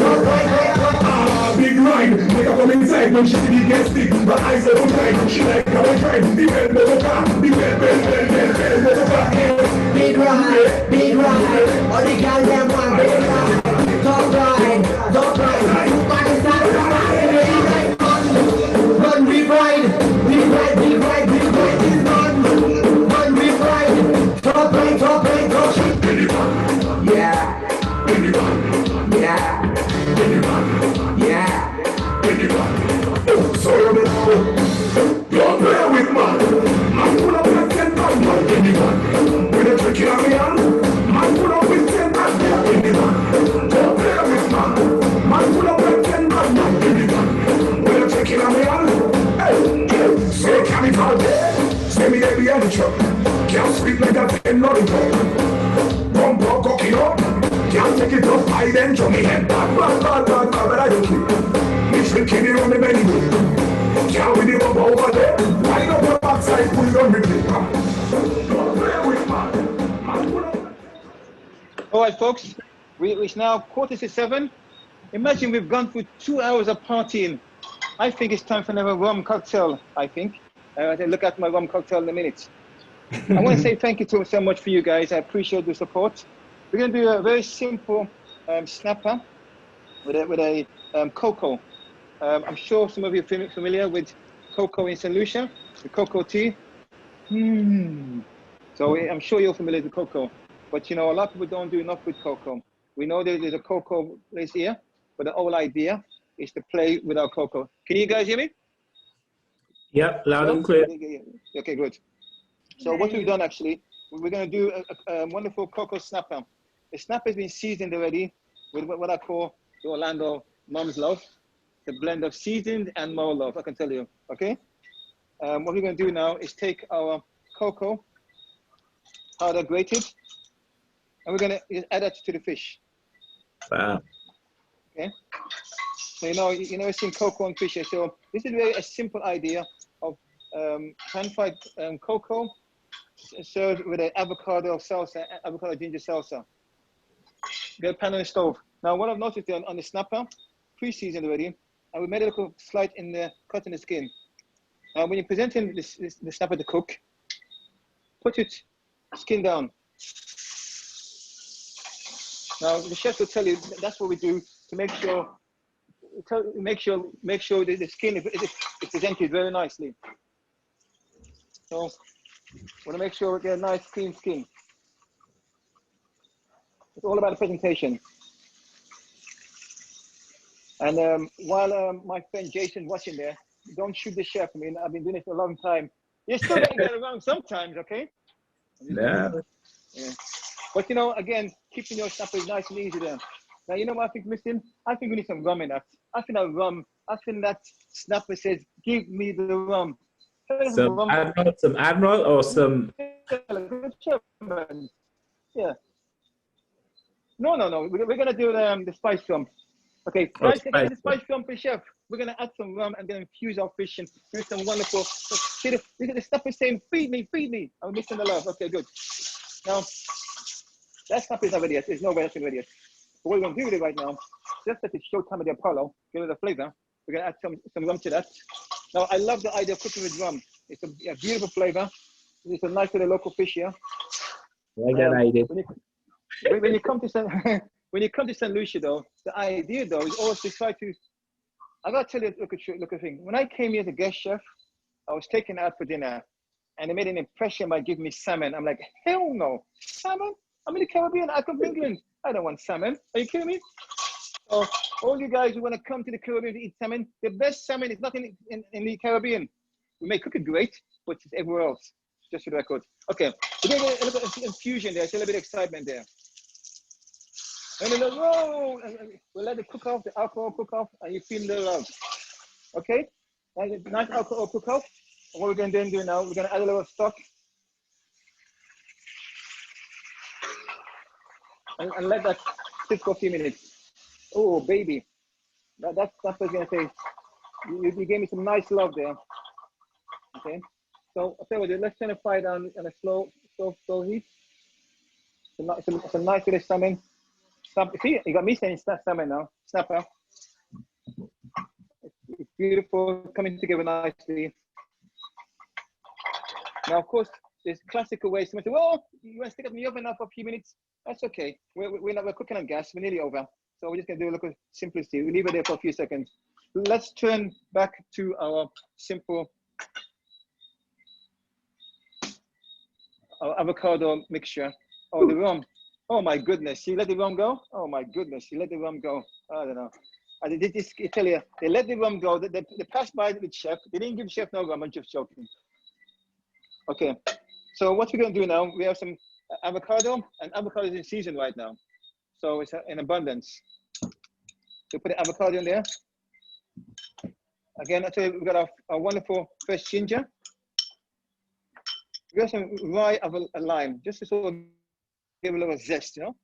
Big ride, make up on inside when she did get stick. But I said, okay, she like how I tried. The bell, big ride, all the girls them want big ride. Don't ride, body side, run with pride. Big ride is run. Run with pride. Top right. Yeah. so you don't play with man. Man pull up with 10 man, anyone. With a trick in a man pull up with 10 man, anyone. Don't play with man. Man pull up with 10 man, anyone. With a trick in a hey, say chemical there. Say me there behind the truck. Can't speak like that, ain't nothing wrong. Bump cooking up. Can't take it up, I then show me head back, but I don't care. Me drinking it on the menu. Can't win it up over there. Wind up your backside, put it on the plate. Don't play with man. All right, folks, it's now 6:45. Imagine we've gone through 2 hours of partying. I think it's time for another rum cocktail, I think. I'll look at my rum cocktail in a minute. I want to say thank you so much for you guys. I appreciate the support. We're going to do a very simple snapper with a cocoa. I'm sure some of you are familiar with cocoa in Saint Lucia, the cocoa tea. So I'm sure you're familiar with cocoa. But you know, a lot of people don't do enough with cocoa. We know there's a cocoa place here, but the whole idea is to play with our cocoa. Can you guys hear me? Yeah, loud and clear. Okay, good. So what we've done actually, we're going to do a wonderful cocoa snapper. The snapper has been seasoned already with what I call the Orlando Mom's Love. The blend of seasoned and more love, I can tell you, okay? What we're going to do now is take our cocoa, powder grated, and we're going to add that to the fish. Wow. Okay? So you know, seen cocoa and fish. So this is really a simple idea of pan-fried cocoa served with an avocado salsa, avocado ginger salsa. Get a pan on the stove. Now, what I've noticed on the snapper, pre-seasoned already, and we made a little slight in the cut in the skin. Now, when you're presenting the snapper to cook, put it skin down. Now, the chef will tell you that's what we do to make sure that the skin is presented very nicely. So, want to make sure we get a nice clean skin. It's all about the presentation. And while my friend Jason's watching there, don't shoot the chef. I mean, I've been doing it for a long time. You're still going to get it wrong sometimes, okay? Yeah. But you know, again, keeping your snapper is nice and easy there. Now, you know what I think missing? I think we need some rum in that. I think that snapper says, give me the rum. Some Admiral or some... Yeah. No. We're going to do the spice rum. Okay, guys, the spice rum for the chef. We're going to add some rum and then infuse our fish and do some wonderful... See, the snapper is saying, feed me. I'm missing the love. Okay, good. Now, that snapper is not ready yet. There's no way that's ready yet. But what we're going to do with it right now, just at the showtime of the Apollo, give it a flavor. We're going to add some rum to that. Now, I love the idea of cooking with rum. It's a beautiful flavor. It's a nice little local fish here. Like that idea. When you come to Saint Lucia, though, the idea though is always to try to. I gotta tell you, look a thing. When I came here as a guest chef, I was taken out for dinner, and they made an impression by giving me salmon. I'm like, hell no, salmon! I'm in the Caribbean. I come from England. I don't want salmon. Are you kidding me? So all you guys who want to come to the Caribbean to eat salmon, the best salmon is not in the Caribbean. We may cook it great, but it's everywhere else. Just for the record. Okay, we're going to get a little bit of infusion there. It's a little bit of excitement there. And then whoa, we'll let it cook off, the alcohol cook off, and you feel the love. Okay, nice alcohol cook off. And what we're going to do now, we're going to add a little stock. and let that sit for a few minutes. Oh, baby. That's what I was going to say. You gave me some nice love there. Okay. So I'll tell you what, let's turn the fire down on a slow heat. It's a nice little salmon. See, you got me saying salmon now. Snapper. It's beautiful, coming together nicely. Now, of course, there's classical ways. Someone say, well, you want to stick it in the oven now for a few minutes? That's okay. We're cooking on gas. We're nearly over. So we're just going to do a little simplicity. We leave it there for a few seconds. Let's turn back to our simple avocado mixture. Oh, the rum. Oh my goodness. You let the rum go? Oh my goodness. You let the rum go. I don't know. I did this, I tell you, they let the rum go. They passed by the chef. They didn't give chef no rum. I'm just joking. Okay. So what we're going to do now, we have some avocado, and avocado is in season right now. So it's in abundance. So put the avocado in there. Again, I tell you, we've got our wonderful fresh ginger. We got some rye of a lime, just to sort of give a little zest, you know.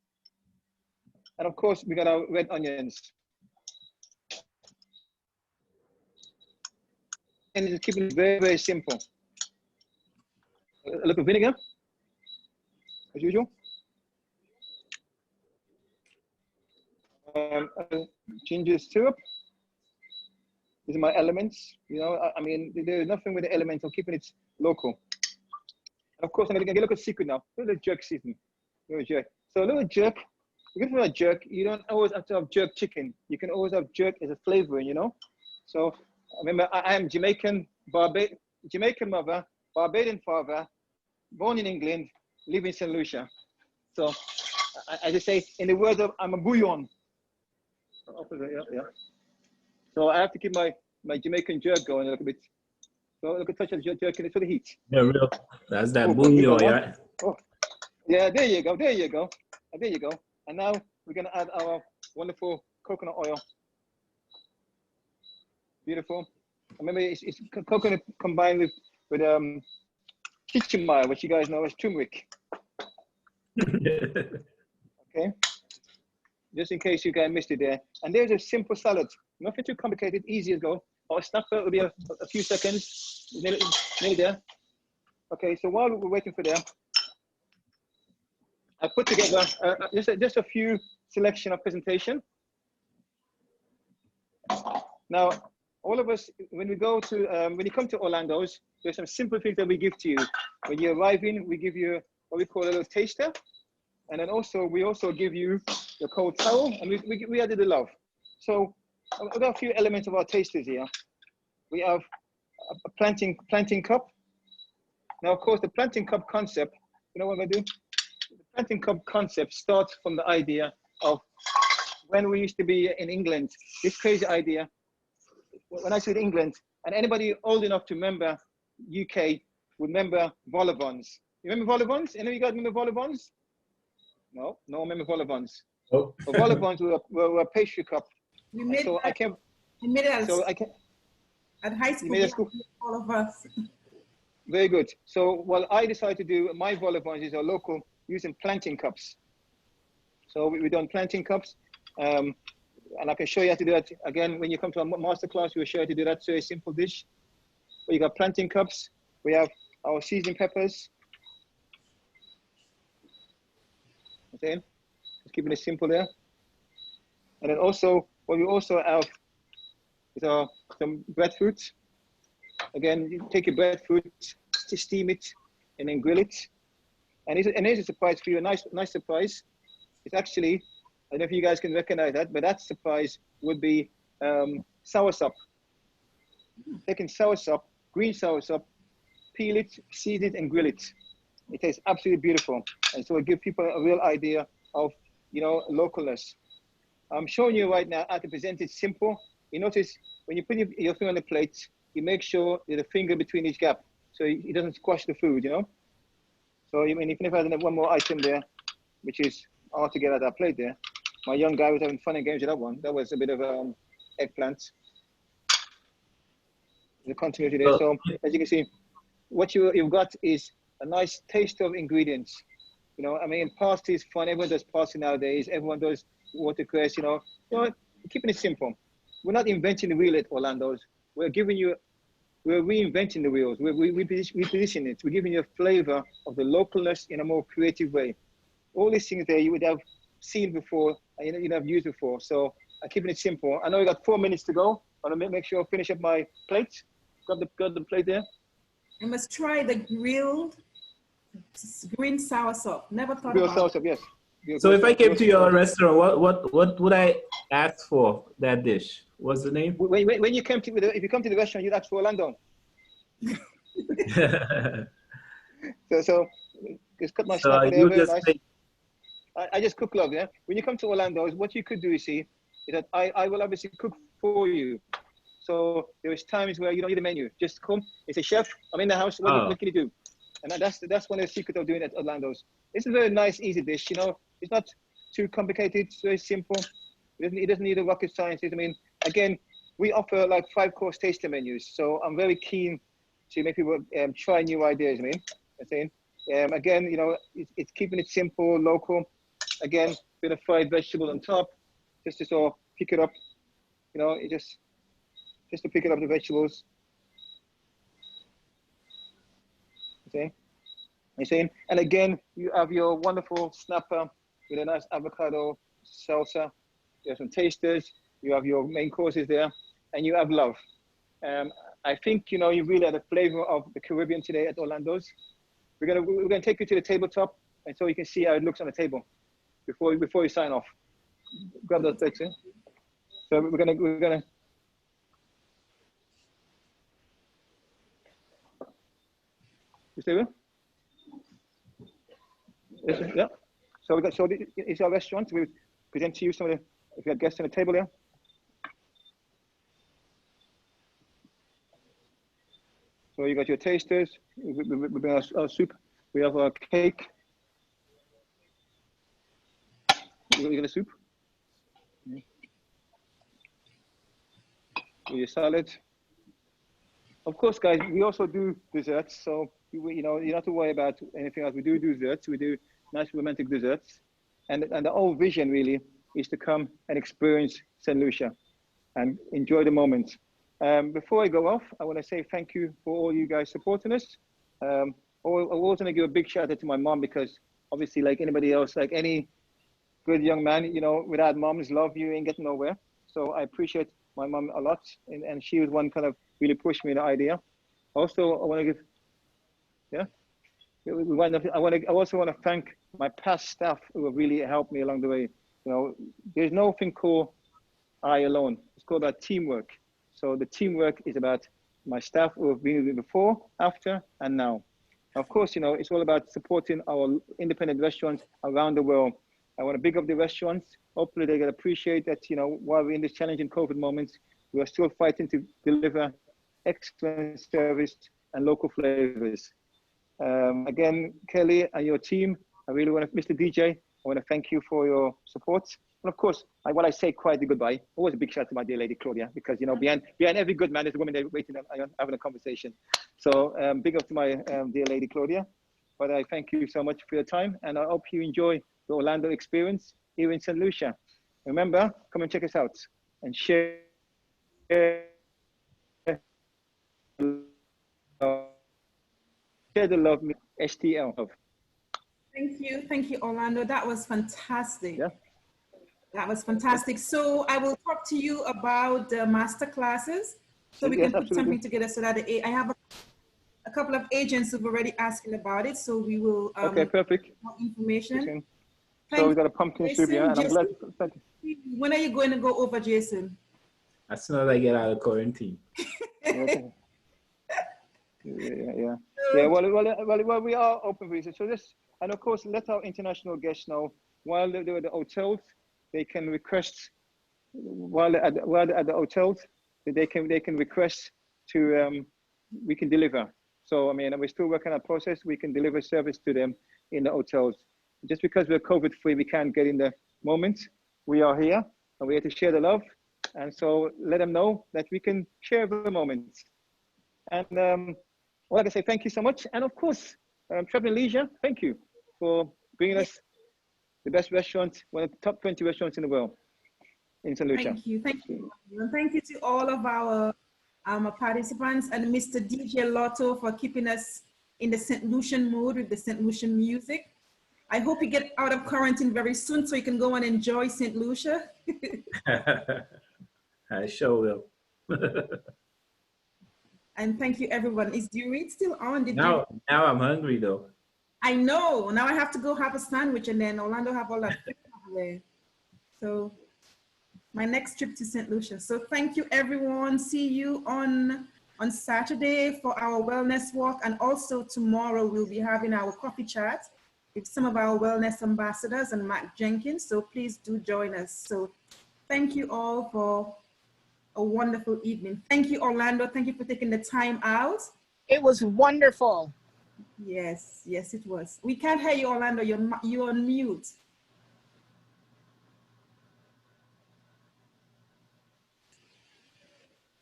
And of course, we got our red onions. And just keeping it very, very simple. A little vinegar, as usual. Ginger syrup. These are my elements. You know, I mean, there's nothing with the elements. I'm keeping it local. And of course, I'm going to get a little secret now. A little jerk seasoning. Little jerk. So a little jerk. If you're a jerk, you don't always have to have jerk chicken. You can always have jerk as a flavor, you know. So remember, I am Jamaican mother, Barbadian father, born in England, live in Saint Lucia. So I just say, in the words of, I'm a bouillon. Yeah. So I have to keep my Jamaican jerk going a little bit. So a little touch of jerk in it for the heat. Yeah, real. That's that bouillon, yeah. Oh. Yeah, there you go. There you go. And now we're going to add our wonderful coconut oil. Beautiful. Remember, it's coconut combined with kitchen mire, which you guys know as turmeric. Okay. Just in case you guys missed it there. And there's a simple salad. Nothing too complicated, easy to go. Our snapper will be a few seconds. Nearly there. Okay, so while we're waiting for that, I put together just a few selection of presentation. Now, all of us, when we go to, when you come to Orlando's, there's some simple things that we give to you. When you arrive in, we give you what we call a little taster. And then also, we also give you the cold towel, and we added the love. So I've got a few elements of our tasters here. We have a planting cup. Now, of course, the planting cup concept, you know what I'm gonna do? The planting cup concept starts from the idea of when we used to be in England, this crazy idea. When I said England, and anybody old enough to remember UK would remember vol-au-vents. You remember vol-au-vents? Any of you guys remember vol-au-vents? No remember vol-au-vents. Oh. So vol-au-vents were a pastry cup. We made so that, I came. we made it So I can. at high school. You made a school. All of us. Very good. So what I decided to do, my vol-au-vents is our local using planting cups. So we've done planting cups. And I can show you how to do that. Again, when you come to a masterclass, we'll show you how to do that. It's a very simple dish. We got planting cups. We have our seasoned peppers. Okay, just keeping it simple there. And then also, what we also have is some breadfruit. Again, you take your breadfruit, steam it, and then grill it. And here's a surprise for you, a nice surprise. It's actually, I don't know if you guys can recognize that, but that surprise would be soursop. Taking soursop, green soursop, peel it, season it, and grill it. It tastes absolutely beautiful. And so it gives people a real idea of, you know, localness. I'm showing you right now how to present it simple. You notice when you put your finger on the plate, you make sure there's a finger between each gap so it doesn't squash the food, you know? So even if I had one more item there, which is all together that plate there, my young guy was having fun and games with that one. That was a bit of eggplant. The continuity there. So as you can see, what you've got is a nice taste of ingredients. You know, I mean, pasty is fun. Everyone does pasty nowadays. Everyone does watercress. Keeping it simple. We're not inventing the wheel at Orlando's. We're reinventing the wheels. We're repositioning it. We're giving you a flavor of the localness in a more creative way. All these things there you would have seen before and you'd have used before. So I'm keeping it simple. I know we got 4 minutes to go. I want to make sure I finish up my plate. Grab the plate there. I must try the grilled green soursop. Never thought Grilled about soursop, yes. So if I came to your restaurant, what would I ask for that dish? What's the name? When you come to if you come to the restaurant, you'd ask for Orlando. so just cut my snack you there, just nice. I just cook love, yeah. When you come to Orlando, what you could do, you see, is that I will obviously cook for you. So there is times where you don't need a menu. Just come. It's a chef. I'm in the house. What can you do? And that's one of the secrets of doing it at Orlando's. It's a very nice, easy dish. You know, it's not too complicated. It's very simple. It doesn't need a rocket science. I mean, again, we offer like 5-course tasting menus. So I'm very keen to make people try new ideas. I mean, I'm saying, again, you know, it's keeping it simple, local. Again, bit of fried vegetable on top, just to sort of pick it up. You know, just to pick it up the vegetables. You see? And again, you have your wonderful snapper with a nice avocado salsa. You have some tasters. You have your main courses there, and you have love. I think you really had a flavor of the Caribbean today at Orlando's. We're gonna take you to the tabletop, and so you can see how it looks on the table before you sign off. Grab those plates, in. So we're gonna. You stay with? Yeah. So it's our restaurant. We present to you some of the, if you had guests on the table here. So you got your tasters. We bring our soup. We have our cake. You got a soup. Your salad. Of course, guys, we also do desserts. So you don't have to worry about anything else. We do desserts. We do nice romantic desserts, and the whole vision really is to come and experience Saint Lucia and enjoy the moment. Before I go off, I want to say thank you for all you guys supporting us. I also want to give a big shout out to my mom, because obviously, like anybody else, like any good young man, without mom's love, you ain't getting nowhere. So I appreciate my mom a lot, and she was one kind of really pushed me in the idea. Also, I want to give, I also want to thank my past staff who have really helped me along the way. There's nothing called I alone. It's called about teamwork. So the teamwork is about my staff who have been with me before, after, and now. Of course, it's all about supporting our independent restaurants around the world. I want to big up the restaurants. Hopefully they can appreciate that, while we're in this challenging COVID moments, we are still fighting to deliver excellent service and local flavors. Again, Kelly and your team, I really want to, Mr. DJ, I want to thank you for your support. And of course, while I say quietly goodbye, always a big shout out to my dear lady, Claudia, because, behind every good man, there's a woman there waiting, having a conversation. So big up to my dear lady, Claudia. But I thank you so much for your time, and I hope you enjoy the Orlando experience here in St. Lucia. Remember, come and check us out and share the love, STL. Thank you, Orlando. That was fantastic. Yeah. That was fantastic. So I will talk to you about the master classes, so we can put something together so that I have a couple of agents who've already asking about it, so we will okay, perfect. More information. So we got a pumpkin soup here, and I'm glad. When are you going to go over, Jason? As soon as I get out of quarantine. Okay. Yeah. Well, we are open for research. So this, and of course, let our international guests know while they're at the hotels, they can request while they're at the hotels, they can request to we can deliver. So I mean, we're still working on a process. We can deliver service to them in the hotels. Just because we're COVID free, we can't get in the moment. We are here, and we're here to share the love. And so let them know that we can share the moments. And like I say, thank you so much. And of course, Travel and Leisure, thank you for bringing us the best restaurant, one of the top 20 restaurants in the world in St. Lucia. Thank you. Thank you. And thank you to all of our participants and Mr. DJ Lotto for keeping us in the St. Lucian mood with the St. Lucian music. I hope you get out of quarantine very soon so you can go and enjoy St. Lucia. I sure will. And thank you, everyone. Is the read still on? Now I'm hungry though. I know. Now I have to go have a sandwich, and then Orlando have all that food everywhere. So my next trip to St. Lucia. So thank you, everyone. See you on Saturday for our wellness walk, and also tomorrow we'll be having our coffee chat with some of our wellness ambassadors and Matt Jenkins. So please do join us. So thank you all for a wonderful evening. Thank you, Orlando. Thank you for taking the time out. It was wonderful. Yes, yes, it was. We can't hear you, Orlando. You're on mute.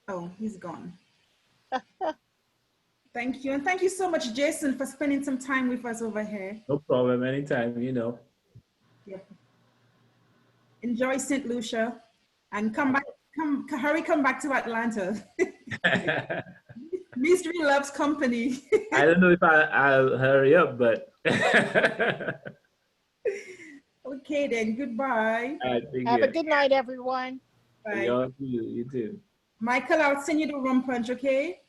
Oh, he's gone. Thank you. And thank you so much, Jason, for spending some time with us over here. No problem, anytime, you know. Yep. Enjoy St. Lucia and come back, come back to Atlanta. Mystery loves company. I don't know if I'll hurry up, but. Okay then, goodbye. Have a good night, everyone. Bye. You too. Michael, I'll send you the rum punch, okay?